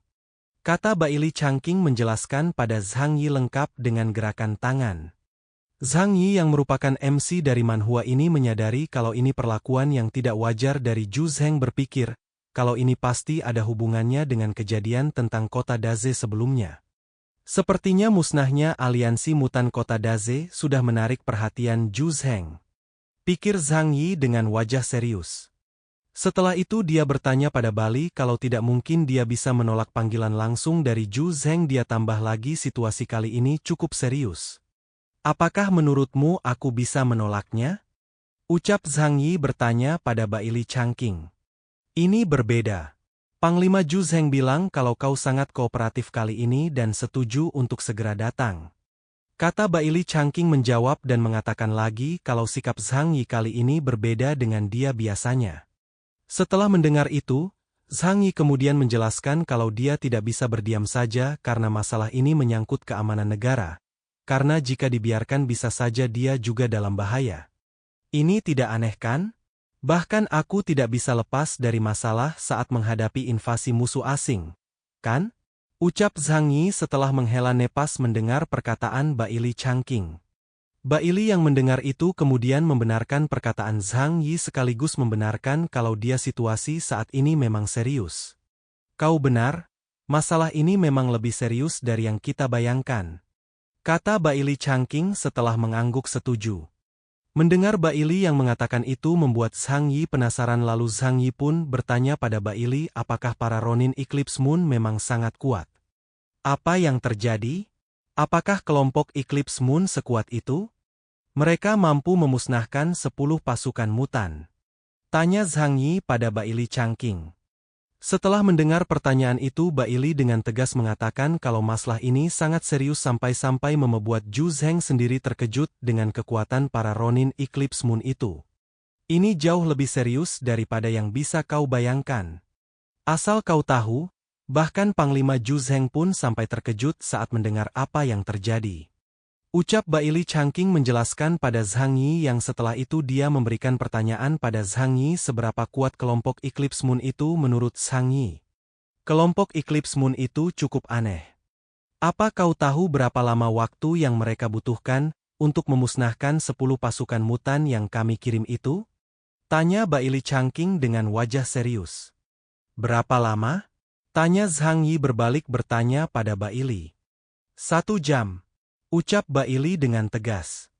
Kata Baili Changqing menjelaskan pada Zhang Yi lengkap dengan gerakan tangan. Zhang Yi yang merupakan MC dari manhwa ini menyadari kalau ini perlakuan yang tidak wajar dari Zhu Zheng, berpikir kalau ini pasti ada hubungannya dengan kejadian tentang kota Daze sebelumnya. Sepertinya musnahnya aliansi mutan kota Daze sudah menarik perhatian Zhu Zheng. Pikir Zhang Yi dengan wajah serius. Setelah itu dia bertanya pada Bali kalau tidak mungkin dia bisa menolak panggilan langsung dari Zhu Zheng. Dia tambah lagi situasi kali ini cukup serius. Apakah menurutmu aku bisa menolaknya? Ucap Zhang Yi bertanya pada Baili Changqing. Ini berbeda. Panglima Zhu Zheng bilang kalau kau sangat kooperatif kali ini dan setuju untuk segera datang. Kata Baili Changqing menjawab dan mengatakan lagi kalau sikap Zhang Yi kali ini berbeda dengan dia biasanya. Setelah mendengar itu, Zhang Yi kemudian menjelaskan kalau dia tidak bisa berdiam saja karena masalah ini menyangkut keamanan negara. Karena jika dibiarkan bisa saja dia juga dalam bahaya. Ini tidak aneh kan? Bahkan aku tidak bisa lepas dari masalah saat menghadapi invasi musuh asing. Kan? Ucap Zhang Yi setelah menghela napas mendengar perkataan Baili Changqing. Baili yang mendengar itu kemudian membenarkan perkataan Zhang Yi sekaligus membenarkan kalau dia situasi saat ini memang serius. Kau benar, masalah ini memang lebih serius dari yang kita bayangkan. Kata Baili Changqing setelah mengangguk setuju. Mendengar Baili yang mengatakan itu membuat Zhang Yi penasaran, lalu Zhang Yi pun bertanya pada Baili apakah para Ronin Eclipse Moon memang sangat kuat. Apa yang terjadi? Apakah kelompok Eclipse Moon sekuat itu? Mereka mampu memusnahkan 10 pasukan mutan. Tanya Zhang Yi pada Baili Changqing. Setelah mendengar pertanyaan itu Baili dengan tegas mengatakan kalau masalah ini sangat serius sampai-sampai membuat Zhu Zheng sendiri terkejut dengan kekuatan para Ronin Eclipse Moon itu. Ini jauh lebih serius daripada yang bisa kau bayangkan. Asal kau tahu, bahkan Panglima Zhu Zheng pun sampai terkejut saat mendengar apa yang terjadi. Ucap Baili Changqing menjelaskan pada Zhang Yi yang setelah itu dia memberikan pertanyaan pada Zhang Yi seberapa kuat kelompok Eclipse Moon itu menurut Zhang Yi. Kelompok Eclipse Moon itu cukup aneh. Apa kau tahu berapa lama waktu yang mereka butuhkan untuk memusnahkan 10 pasukan mutan yang kami kirim itu? Tanya Baili Changqing dengan wajah serius. Berapa lama? Tanya Zhang Yi berbalik bertanya pada Baili. 1 jam. Ucap Baili dengan tegas.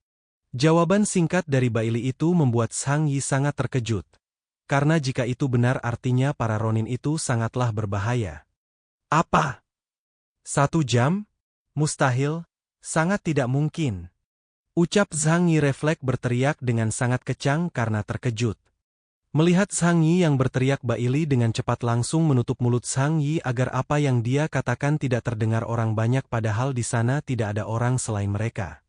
Jawaban singkat dari Baili itu membuat Zhang Yi sangat terkejut. Karena jika itu benar artinya para Ronin itu sangatlah berbahaya. Apa? 1 jam? Mustahil, sangat tidak mungkin. Ucap Zhang Yi refleks berteriak dengan sangat kencang karena terkejut. Melihat Zhang Yi yang berteriak, Baili dengan cepat langsung menutup mulut Zhang Yi agar apa yang dia katakan tidak terdengar orang banyak padahal di sana tidak ada orang selain mereka.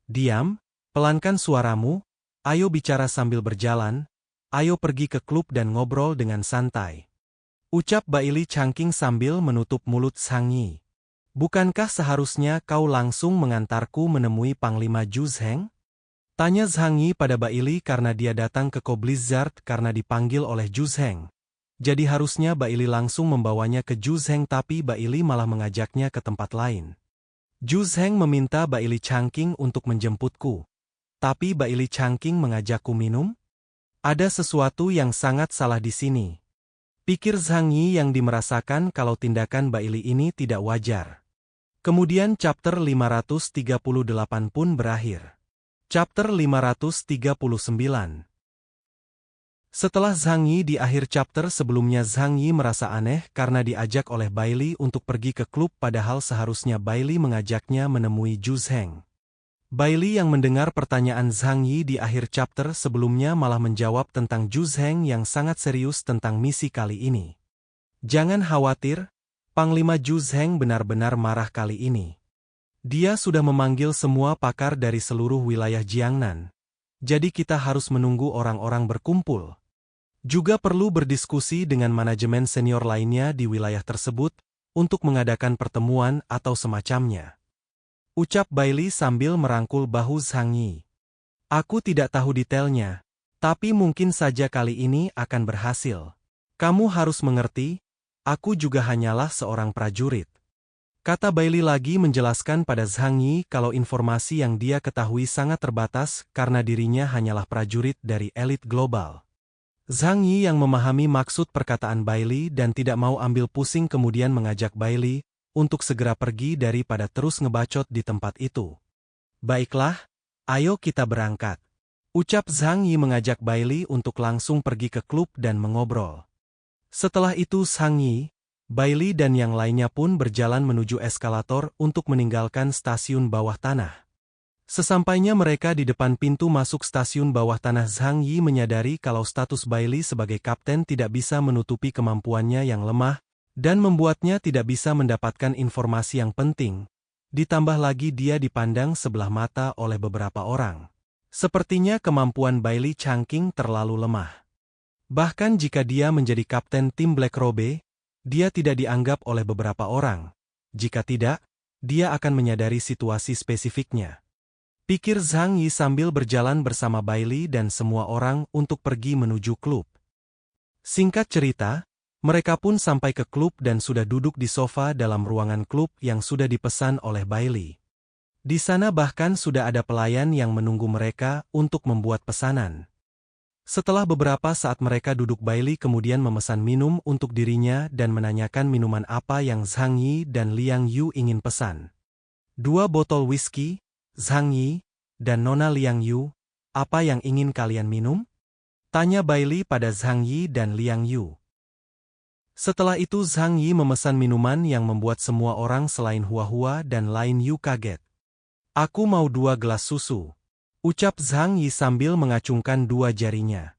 Diam, pelankan suaramu, ayo bicara sambil berjalan, ayo pergi ke klub dan ngobrol dengan santai. Ucap Baili Changqing sambil menutup mulut Zhang Yi. Bukankah seharusnya kau langsung mengantarku menemui Panglima Zhu Zheng? Tanya Zhang Yi pada Baili karena dia datang ke Blizzard karena dipanggil oleh Zhu Zheng. Jadi harusnya Baili langsung membawanya ke Zhu Zheng tapi Baili malah mengajaknya ke tempat lain. Zhu Zheng meminta Baili Changqing untuk menjemputku. Tapi Bailey Changqing mengajakku minum? Ada sesuatu yang sangat salah di sini. Pikir Zhang Yi yang dimerasakan kalau tindakan Bailey ini tidak wajar. Kemudian chapter 538 pun berakhir. Chapter 539. Setelah Zhang Yi di akhir chapter sebelumnya, Zhang Yi merasa aneh karena diajak oleh Bailey untuk pergi ke klub padahal seharusnya Bailey mengajaknya menemui Zhu Zheng. Bailey yang mendengar pertanyaan Zhang Yi di akhir chapter sebelumnya malah menjawab tentang Zhu Zheng yang sangat serius tentang misi kali ini. Jangan khawatir, Panglima Zhu Zheng benar-benar marah kali ini. Dia sudah memanggil semua pakar dari seluruh wilayah Jiangnan. Jadi kita harus menunggu orang-orang berkumpul. Juga perlu berdiskusi dengan manajemen senior lainnya di wilayah tersebut untuk mengadakan pertemuan atau semacamnya. Ucap Bailey sambil merangkul bahu Zhang Yi. Aku tidak tahu detailnya, tapi mungkin saja kali ini akan berhasil. Kamu harus mengerti, aku juga hanyalah seorang prajurit. Kata Bailey lagi menjelaskan pada Zhang Yi kalau informasi yang dia ketahui sangat terbatas karena dirinya hanyalah prajurit dari elit global. Zhang Yi yang memahami maksud perkataan Bailey dan tidak mau ambil pusing kemudian mengajak Bailey untuk segera pergi daripada terus ngebacot di tempat itu. Baiklah, ayo kita berangkat. Ucap Zhang Yi mengajak Bailey untuk langsung pergi ke klub dan mengobrol. Setelah itu Zhang Yi, Bailey dan yang lainnya pun berjalan menuju eskalator untuk meninggalkan stasiun bawah tanah. Sesampainya mereka di depan pintu masuk stasiun bawah tanah, Zhang Yi menyadari kalau status Bailey sebagai kapten tidak bisa menutupi kemampuannya yang lemah dan membuatnya tidak bisa mendapatkan informasi yang penting. Ditambah lagi dia dipandang sebelah mata oleh beberapa orang. Sepertinya kemampuan Bailey Changqing terlalu lemah. Bahkan jika dia menjadi kapten tim Black Robe, dia tidak dianggap oleh beberapa orang. Jika tidak, dia akan menyadari situasi spesifiknya. Pikir Zhang Yi sambil berjalan bersama Bailey dan semua orang untuk pergi menuju klub. Singkat cerita, mereka pun sampai ke klub dan sudah duduk di sofa dalam ruangan klub yang sudah dipesan oleh Bailey. Di sana bahkan sudah ada pelayan yang menunggu mereka untuk membuat pesanan. Setelah beberapa saat mereka duduk, Bailey kemudian memesan minum untuk dirinya dan menanyakan minuman apa yang Zhang Yi dan Liang Yu ingin pesan. 2 botol whisky, Zhang Yi, dan Nona Liang Yu, apa yang ingin kalian minum? Tanya Bailey pada Zhang Yi dan Liang Yu. Setelah itu Zhang Yi memesan minuman yang membuat semua orang selain Hua-Hua dan Liang Yu kaget. Aku mau 2 gelas susu. Ucap Zhang Yi sambil mengacungkan 2 jarinya.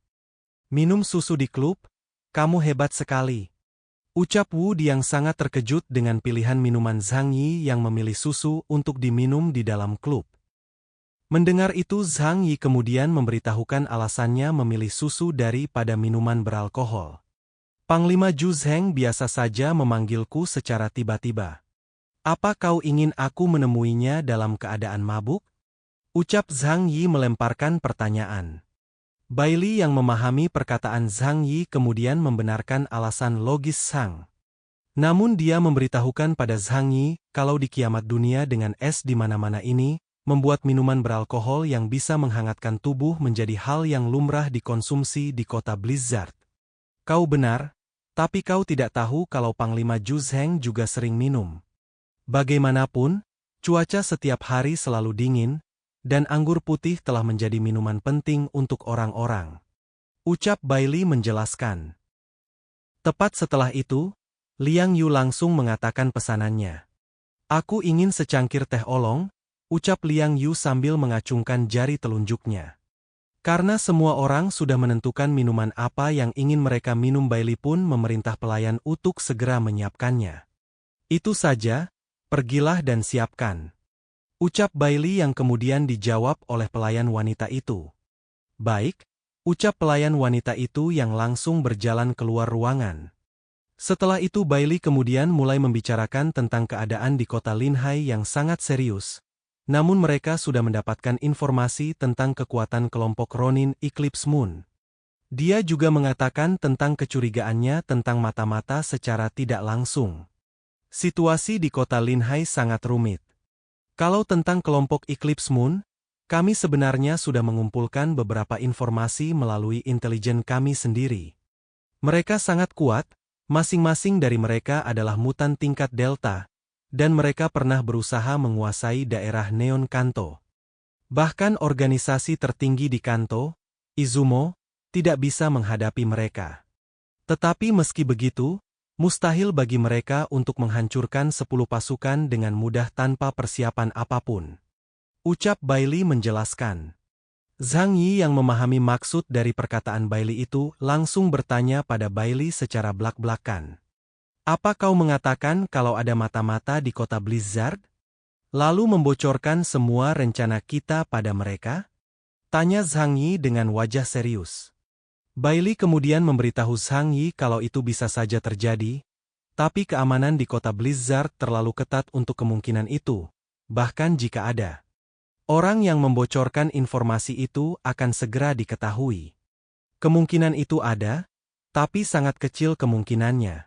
Minum susu di klub? Kamu hebat sekali. Ucap Wu Di yang sangat terkejut dengan pilihan minuman Zhang Yi yang memilih susu untuk diminum di dalam klub. Mendengar itu Zhang Yi kemudian memberitahukan alasannya memilih susu daripada minuman beralkohol. Panglima Zhu Zheng biasa saja memanggilku secara tiba-tiba. Apa kau ingin aku menemuinya dalam keadaan mabuk? Ucap Zhang Yi melemparkan pertanyaan. Bailey yang memahami perkataan Zhang Yi kemudian membenarkan alasan logis Zhang. Namun dia memberitahukan pada Zhang Yi kalau di kiamat dunia dengan es di mana-mana ini, membuat minuman beralkohol yang bisa menghangatkan tubuh menjadi hal yang lumrah dikonsumsi di kota Blizzard. Kau benar, tapi kau tidak tahu kalau Panglima Zhu Zheng juga sering minum. Bagaimanapun, cuaca setiap hari selalu dingin, dan anggur putih telah menjadi minuman penting untuk orang-orang. Ucap Bailey menjelaskan. Tepat setelah itu, Liang Yu langsung mengatakan pesanannya. Aku ingin secangkir teh oolong, ucap Liang Yu sambil mengacungkan jari telunjuknya. Karena semua orang sudah menentukan minuman apa yang ingin mereka minum, Bailey pun memerintah pelayan untuk segera menyiapkannya. Itu saja, pergilah dan siapkan. Ucap Bailey yang kemudian dijawab oleh pelayan wanita itu. Baik, ucap pelayan wanita itu yang langsung berjalan keluar ruangan. Setelah itu Bailey kemudian mulai membicarakan tentang keadaan di kota Linhai yang sangat serius. Namun mereka sudah mendapatkan informasi tentang kekuatan kelompok Ronin Eclipse Moon. Dia juga mengatakan tentang kecurigaannya tentang mata-mata secara tidak langsung. Situasi di kota Linhai sangat rumit. Kalau tentang kelompok Eclipse Moon, Kami sebenarnya sudah mengumpulkan beberapa informasi melalui intelijen kami sendiri. Mereka sangat kuat, masing-masing dari mereka adalah mutan tingkat Delta, dan mereka pernah berusaha menguasai daerah Neon Kanto. Bahkan organisasi tertinggi di Kanto, Izumo, tidak bisa menghadapi mereka. Tetapi meski begitu, mustahil bagi mereka untuk menghancurkan 10 pasukan dengan mudah tanpa persiapan apapun. Ucap Bailey menjelaskan. Zhang Yi yang memahami maksud dari perkataan Bailey itu langsung bertanya pada Bailey secara belak-belakan. Apa kau mengatakan kalau ada mata-mata di kota Blizzard? Lalu membocorkan semua rencana kita pada mereka? Tanya Zhang Yi dengan wajah serius. Bailey kemudian memberitahu Zhang Yi kalau itu bisa saja terjadi, tapi keamanan di kota Blizzard terlalu ketat untuk kemungkinan itu, bahkan jika ada. Orang yang membocorkan informasi itu akan segera diketahui. Kemungkinan itu ada, tapi sangat kecil kemungkinannya.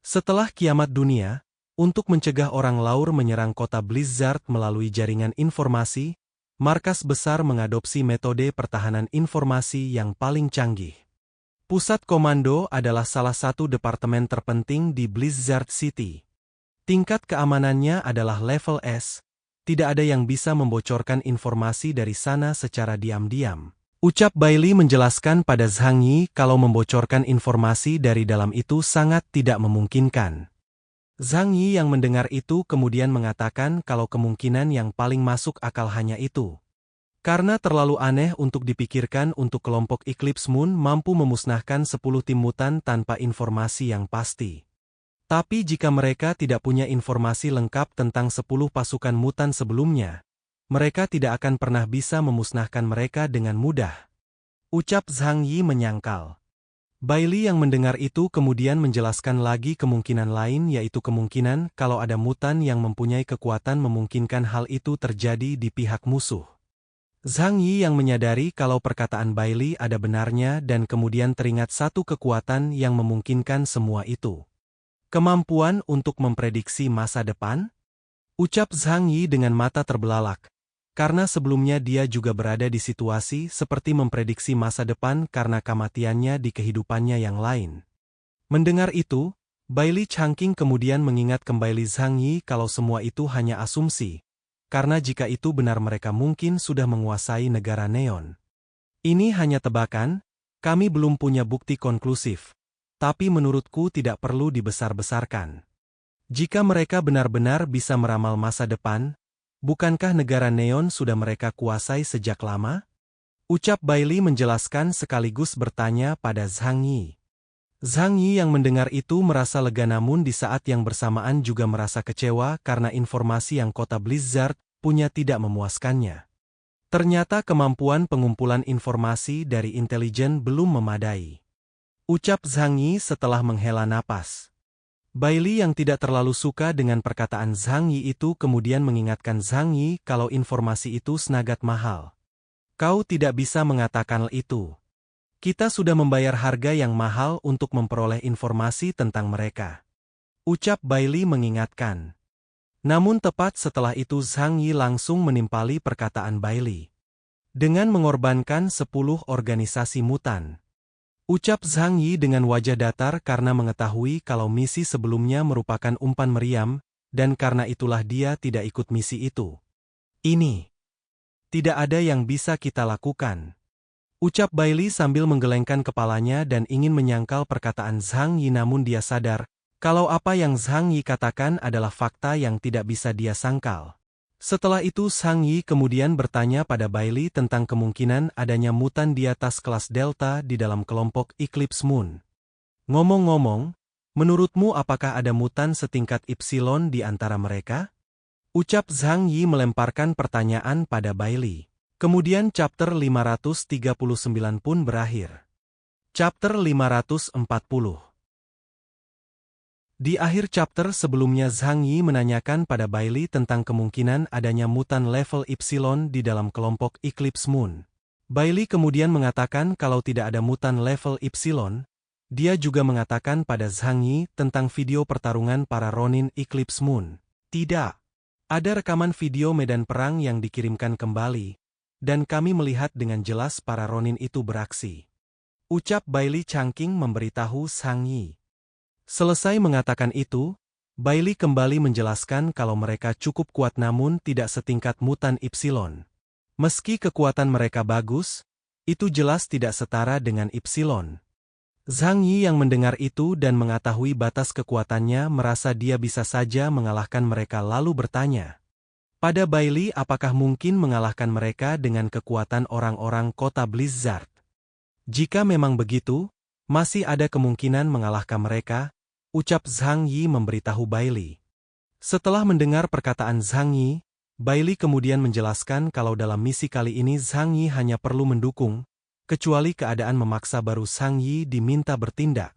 Setelah kiamat dunia, untuk mencegah orang Laur menyerang kota Blizzard melalui jaringan informasi, markas besar mengadopsi metode pertahanan informasi yang paling canggih. Pusat Komando adalah salah satu departemen terpenting di Blizzard City. Tingkat keamanannya adalah level S. Tidak ada yang bisa membocorkan informasi dari sana secara diam-diam. Ucap Bailey menjelaskan pada Zhang Yi kalau membocorkan informasi dari dalam itu sangat tidak memungkinkan. Zhang Yi yang mendengar itu kemudian mengatakan kalau kemungkinan yang paling masuk akal hanya itu. Karena terlalu aneh untuk dipikirkan untuk kelompok Eclipse Moon mampu memusnahkan 10 tim mutan tanpa informasi yang pasti. Tapi jika mereka tidak punya informasi lengkap tentang 10 pasukan mutan sebelumnya, mereka tidak akan pernah bisa memusnahkan mereka dengan mudah. Ucap Zhang Yi menyangkal. Bailey yang mendengar itu kemudian menjelaskan lagi kemungkinan lain yaitu kemungkinan kalau ada mutan yang mempunyai kekuatan memungkinkan hal itu terjadi di pihak musuh. Zhang Yi yang menyadari kalau perkataan Bailey ada benarnya dan kemudian teringat satu kekuatan yang memungkinkan semua itu. Kemampuan untuk memprediksi masa depan? Ucap Zhang Yi dengan mata terbelalak, karena sebelumnya dia juga berada di situasi seperti memprediksi masa depan karena kematiannya di kehidupannya yang lain. Mendengar itu, Bailey Changqing kemudian mengingat kembali Zhang Yi kalau semua itu hanya asumsi, karena jika itu benar mereka mungkin sudah menguasai negara Neon. Ini hanya tebakan, kami belum punya bukti konklusif. Tapi menurutku tidak perlu dibesar-besarkan. Jika mereka benar-benar bisa meramal masa depan, bukankah negara Neon sudah mereka kuasai sejak lama? Ucap Bailey menjelaskan sekaligus bertanya pada Zhang Yi. Zhang Yi yang mendengar itu merasa lega namun di saat yang bersamaan juga merasa kecewa karena informasi yang kota Blizzard punya tidak memuaskannya. Ternyata kemampuan pengumpulan informasi dari intelijen belum memadai. Ucap Zhang Yi setelah menghela napas. Bailey yang tidak terlalu suka dengan perkataan Zhang Yi itu kemudian mengingatkan Zhang Yi kalau informasi itu senagat mahal. Kau tidak bisa mengatakan itu. Kita sudah membayar harga yang mahal untuk memperoleh informasi tentang mereka. Ucap Bailey mengingatkan. Namun tepat setelah itu Zhang Yi langsung menimpali perkataan Bailey. Dengan mengorbankan 10 organisasi mutan. Ucap Zhang Yi dengan wajah datar karena mengetahui kalau misi sebelumnya merupakan umpan meriam, dan karena itulah dia tidak ikut misi itu. Ini. Tidak ada yang bisa kita lakukan. Ucap Bailey sambil menggelengkan kepalanya dan ingin menyangkal perkataan Zhang Yi namun dia sadar, kalau apa yang Zhang Yi katakan adalah fakta yang tidak bisa dia sangkal. Setelah itu Zhang Yi kemudian bertanya pada Bailey tentang kemungkinan adanya mutan di atas kelas Delta di dalam kelompok Eclipse Moon. Ngomong-ngomong, menurutmu apakah ada mutan setingkat Epsilon di antara mereka? Ucap Zhang Yi melemparkan pertanyaan pada Bailey. Kemudian chapter 539 pun berakhir. Chapter 540. Di akhir chapter sebelumnya Zhang Yi menanyakan pada Bailey tentang kemungkinan adanya mutan level Epsilon di dalam kelompok Eclipse Moon. Bailey kemudian mengatakan kalau tidak ada mutan level Epsilon. Dia juga mengatakan pada Zhang Yi tentang video pertarungan para Ronin Eclipse Moon. Tidak. Ada rekaman video medan perang yang dikirimkan kembali, dan kami melihat dengan jelas para Ronin itu beraksi. Ucap Bailey Changqing memberitahu Zhang Yi. Selesai mengatakan itu, Bailey kembali menjelaskan kalau mereka cukup kuat namun tidak setingkat mutan Ipsilon. Meski kekuatan mereka bagus, itu jelas tidak setara dengan Ipsilon. Zhang Yi yang mendengar itu dan mengetahui batas kekuatannya merasa dia bisa saja mengalahkan mereka lalu bertanya. Pada Bailey, apakah mungkin mengalahkan mereka dengan kekuatan orang-orang kota Blizzard? Jika memang begitu, masih ada kemungkinan mengalahkan mereka, ucap Zhang Yi memberitahu Bailey. Setelah mendengar perkataan Zhang Yi, Bailey kemudian menjelaskan kalau dalam misi kali ini Zhang Yi hanya perlu mendukung, kecuali keadaan memaksa baru Zhang Yi diminta bertindak.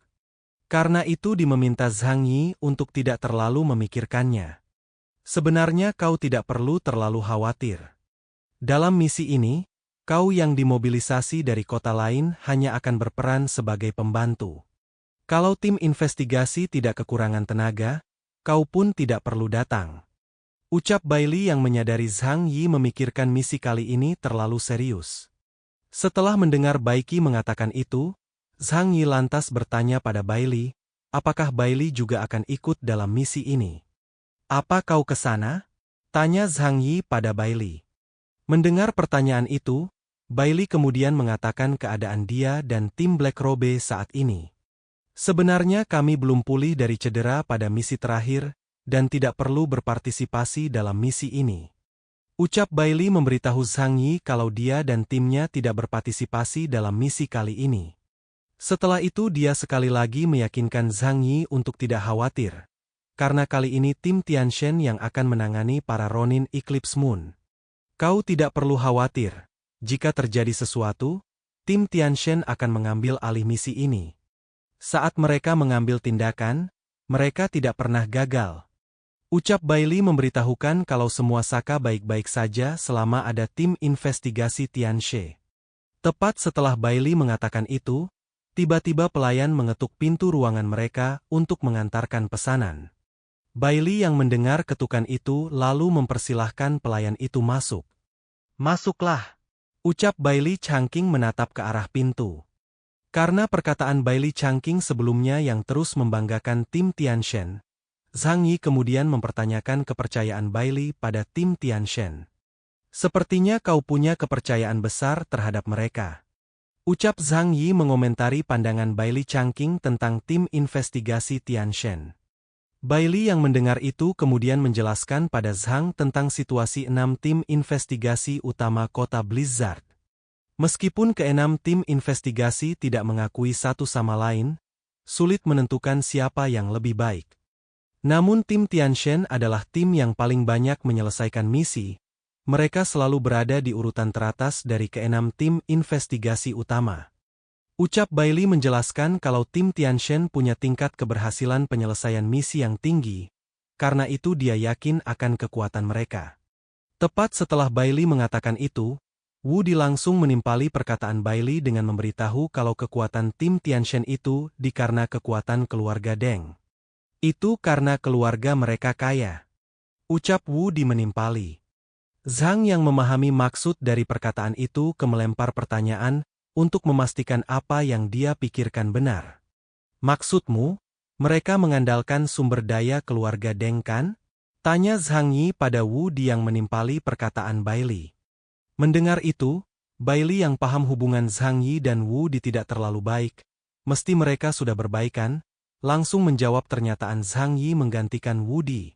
Karena itu dia meminta Zhang Yi untuk tidak terlalu memikirkannya. Sebenarnya kau tidak perlu terlalu khawatir. Dalam misi ini, kau yang dimobilisasi dari kota lain hanya akan berperan sebagai pembantu. Kalau tim investigasi tidak kekurangan tenaga, kau pun tidak perlu datang. Ucap Bailey yang menyadari Zhang Yi memikirkan misi kali ini terlalu serius. Setelah mendengar Baiki mengatakan itu, Zhang Yi lantas bertanya pada Bailey, apakah Bailey juga akan ikut dalam misi ini? Apa kau ke sana? Tanya Zhang Yi pada Bailey. Mendengar pertanyaan itu, Bailey kemudian mengatakan keadaan dia dan tim Black Robe saat ini. Sebenarnya kami belum pulih dari cedera pada misi terakhir, dan tidak perlu berpartisipasi dalam misi ini. Ucap Bailey memberitahu Zhang Yi kalau dia dan timnya tidak berpartisipasi dalam misi kali ini. Setelah itu dia sekali lagi meyakinkan Zhang Yi untuk tidak khawatir, karena kali ini tim Tianshen yang akan menangani para Ronin Eclipse Moon. Kau tidak perlu khawatir, jika terjadi sesuatu, tim Tianshen akan mengambil alih misi ini. Saat mereka mengambil tindakan, mereka tidak pernah gagal. Ucap Bailey memberitahukan kalau semua Saka baik-baik saja selama ada tim investigasi Tianshe. Tepat setelah Bailey mengatakan itu, tiba-tiba pelayan mengetuk pintu ruangan mereka untuk mengantarkan pesanan. Bailey yang mendengar ketukan itu lalu mempersilahkan pelayan itu masuk. Masuklah, ucap Bailey Changqing menatap ke arah pintu. Karena perkataan Bailey Changqing sebelumnya yang terus membanggakan tim Tianshen, Zhang Yi kemudian mempertanyakan kepercayaan Bailey pada tim Tianshen. Sepertinya kau punya kepercayaan besar terhadap mereka. Ucap Zhang Yi mengomentari pandangan Bailey Changqing tentang tim investigasi Tianshen. Bailey yang mendengar itu kemudian menjelaskan pada Zhang tentang situasi 6 tim investigasi utama kota Blizzard. Meskipun ke-6 tim investigasi tidak mengakui satu sama lain, sulit menentukan siapa yang lebih baik. Namun tim Tianshen adalah tim yang paling banyak menyelesaikan misi, mereka selalu berada di urutan teratas dari ke-6 tim investigasi utama. Ucap Bailey menjelaskan kalau tim Tianshen punya tingkat keberhasilan penyelesaian misi yang tinggi, karena itu dia yakin akan kekuatan mereka. Tepat setelah Bailey mengatakan itu, Wu Di langsung menimpali perkataan Bailey dengan memberitahu kalau kekuatan tim Tianshen itu dikarena kekuatan keluarga Deng. Itu karena keluarga mereka kaya. Ucap Wu Di menimpali. Zhang yang memahami maksud dari perkataan itu melempar pertanyaan, untuk memastikan apa yang dia pikirkan benar. Maksudmu, mereka mengandalkan sumber daya keluarga Deng kan? Tanya Zhang Yi pada Wu Di yang menimpali perkataan Bailey. Mendengar itu, Bailey yang paham hubungan Zhang Yi dan Wu Di tidak terlalu baik, mesti mereka sudah berbaikan, langsung menjawab pernyataan Zhang Yi menggantikan Wu Di.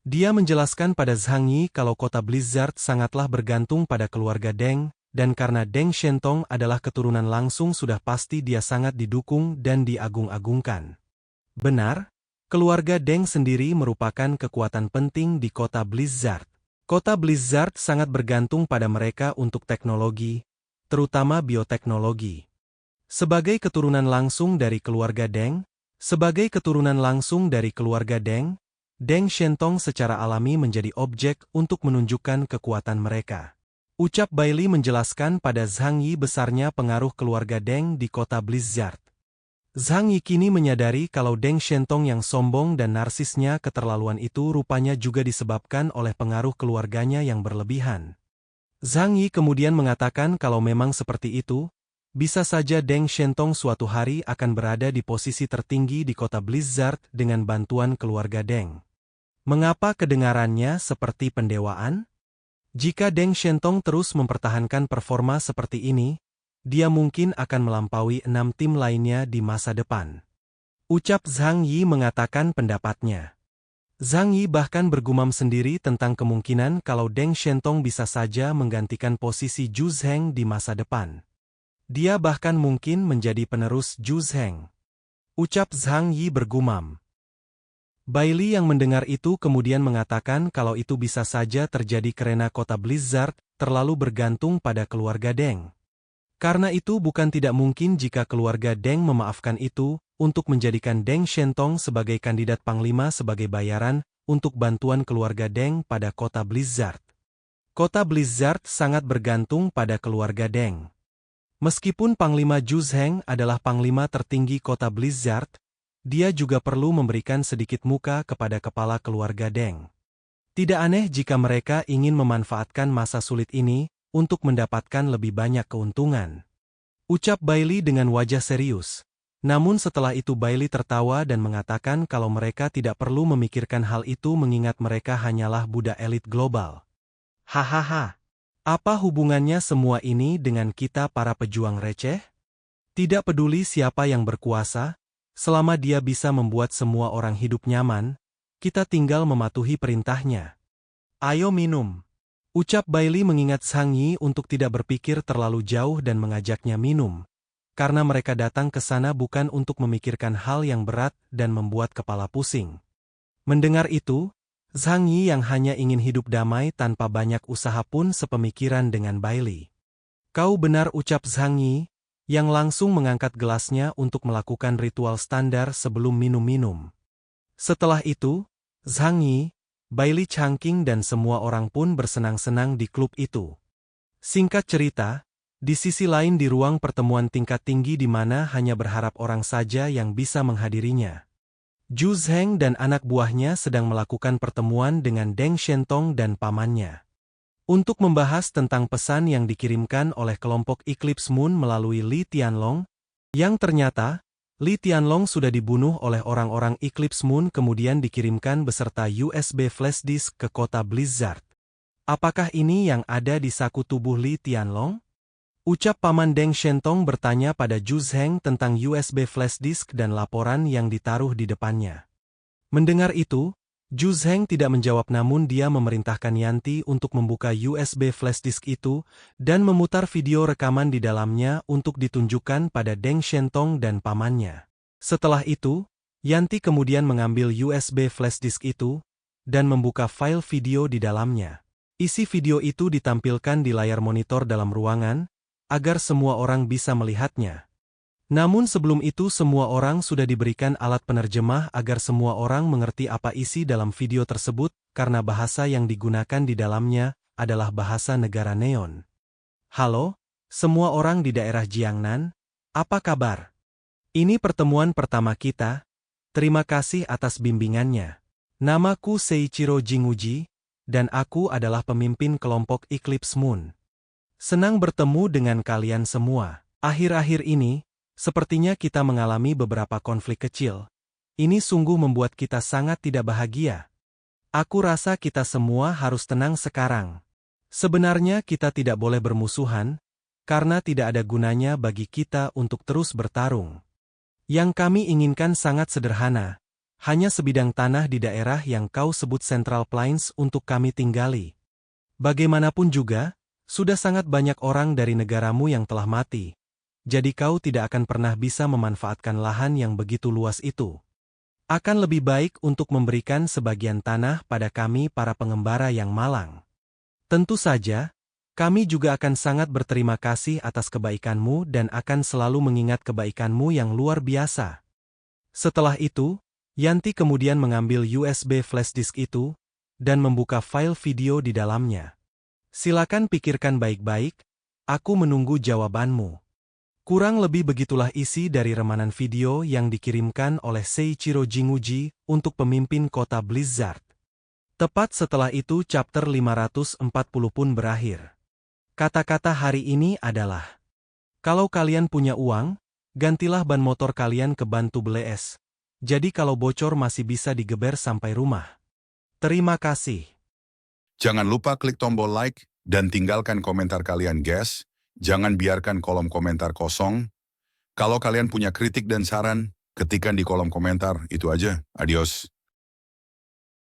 Dia menjelaskan pada Zhang Yi kalau kota Blizzard sangatlah bergantung pada keluarga Deng, dan karena Deng Shentong adalah keturunan langsung sudah pasti dia sangat didukung dan diagung-agungkan. Benar, keluarga Deng sendiri merupakan kekuatan penting di kota Blizzard. Kota Blizzard sangat bergantung pada mereka untuk teknologi, terutama bioteknologi. Sebagai keturunan langsung dari keluarga Deng, Deng Shentong secara alami menjadi objek untuk menunjukkan kekuatan mereka. Ucap Bailey menjelaskan pada Zhang Yi besarnya pengaruh keluarga Deng di kota Blizzard. Zhang Yi kini menyadari kalau Deng Shentong yang sombong dan narsisnya keterlaluan itu rupanya juga disebabkan oleh pengaruh keluarganya yang berlebihan. Zhang Yi kemudian mengatakan kalau memang seperti itu, bisa saja Deng Shentong suatu hari akan berada di posisi tertinggi di kota Blizzard dengan bantuan keluarga Deng. Mengapa kedengarannya seperti pendewaan? Jika Deng Shentong terus mempertahankan performa seperti ini, dia mungkin akan melampaui 6 tim lainnya di masa depan. Ucap Zhang Yi mengatakan pendapatnya. Zhang Yi bahkan bergumam sendiri tentang kemungkinan kalau Deng Shentong bisa saja menggantikan posisi Zhu Zheng di masa depan. Dia bahkan mungkin menjadi penerus Zhu Zheng. Ucap Zhang Yi bergumam. Bailey yang mendengar itu kemudian mengatakan kalau itu bisa saja terjadi karena kota Blizzard terlalu bergantung pada keluarga Deng. Karena itu bukan tidak mungkin jika keluarga Deng memaafkan itu untuk menjadikan Deng Shentong sebagai kandidat panglima sebagai bayaran untuk bantuan keluarga Deng pada kota Blizzard. Kota Blizzard sangat bergantung pada keluarga Deng. Meskipun Panglima Zhu Zheng adalah panglima tertinggi kota Blizzard, dia juga perlu memberikan sedikit muka kepada kepala keluarga Deng. Tidak aneh jika mereka ingin memanfaatkan masa sulit ini untuk mendapatkan lebih banyak keuntungan. Ucap Bailey dengan wajah serius. Namun setelah itu Bailey tertawa dan mengatakan kalau mereka tidak perlu memikirkan hal itu mengingat mereka hanyalah budak elit global. Hahaha. Apa hubungannya semua ini dengan kita para pejuang receh? Tidak peduli siapa yang berkuasa, selama dia bisa membuat semua orang hidup nyaman, kita tinggal mematuhi perintahnya. Ayo minum. Ucap Bailey mengingat Zhang Yi untuk tidak berpikir terlalu jauh dan mengajaknya minum, karena mereka datang ke sana bukan untuk memikirkan hal yang berat dan membuat kepala pusing. Mendengar itu, Zhang Yi yang hanya ingin hidup damai tanpa banyak usaha pun sepemikiran dengan Bailey. Kau benar, ucap Zhang Yi, yang langsung mengangkat gelasnya untuk melakukan ritual standar sebelum minum-minum. Setelah itu, Zhang Yi, Bailey Changqing dan semua orang pun bersenang-senang di klub itu. Singkat cerita, di sisi lain di ruang pertemuan tingkat tinggi di mana hanya berharap orang saja yang bisa menghadirinya. Zhu Zheng dan anak buahnya sedang melakukan pertemuan dengan Deng Shentong dan pamannya. Untuk membahas tentang pesan yang dikirimkan oleh kelompok Eclipse Moon melalui Li Tianlong, yang ternyata, Li Tianlong sudah dibunuh oleh orang-orang Eclipse Moon kemudian dikirimkan beserta USB flash disk ke kota Blizzard. Apakah ini yang ada di saku tubuh Li Tianlong? Ucap paman Deng Shentong bertanya pada Zhu Zheng tentang USB flash disk dan laporan yang ditaruh di depannya. Mendengar itu, Zhu Zheng tidak menjawab namun dia memerintahkan Yanti untuk membuka USB flash disk itu dan memutar video rekaman di dalamnya untuk ditunjukkan pada Deng Shentong dan pamannya. Setelah itu, Yanti kemudian mengambil USB flash disk itu dan membuka file video di dalamnya. Isi video itu ditampilkan di layar monitor dalam ruangan agar semua orang bisa melihatnya. Namun sebelum itu semua orang sudah diberikan alat penerjemah agar semua orang mengerti apa isi dalam video tersebut karena bahasa yang digunakan di dalamnya adalah bahasa negara Neon. Halo, semua orang di daerah Jiangnan, apa kabar? Ini pertemuan pertama kita, terima kasih atas bimbingannya. Namaku Seiichiro Jinguji, dan aku adalah pemimpin kelompok Eclipse Moon. Senang bertemu dengan kalian semua. Akhir-akhir ini, sepertinya kita mengalami beberapa konflik kecil. Ini sungguh membuat kita sangat tidak bahagia. Aku rasa kita semua harus tenang sekarang. Sebenarnya kita tidak boleh bermusuhan, karena tidak ada gunanya bagi kita untuk terus bertarung. Yang kami inginkan sangat sederhana, hanya sebidang tanah di daerah yang kau sebut Central Plains untuk kami tinggali. Bagaimanapun juga, sudah sangat banyak orang dari negaramu yang telah mati. Jadi kau tidak akan pernah bisa memanfaatkan lahan yang begitu luas itu. Akan lebih baik untuk memberikan sebagian tanah pada kami para pengembara yang malang. Tentu saja, kami juga akan sangat berterima kasih atas kebaikanmu dan akan selalu mengingat kebaikanmu yang luar biasa. Setelah itu, Yanti kemudian mengambil USB flash disk itu dan membuka file video di dalamnya. Silakan pikirkan baik-baik, aku menunggu jawabanmu. Kurang lebih begitulah isi dari remanan video yang dikirimkan oleh Seiichiro Jinguji untuk pemimpin kota Blizzard. Tepat setelah itu chapter 540 pun berakhir. Kata-kata hari ini adalah, kalau kalian punya uang, gantilah ban motor kalian ke ban tubeless es. Jadi kalau bocor masih bisa digeber sampai rumah. Terima kasih. Jangan lupa klik tombol like dan tinggalkan komentar kalian, guys. Jangan biarkan kolom komentar kosong. Kalau kalian punya kritik dan saran, ketikkan di kolom komentar. Itu aja. Adios.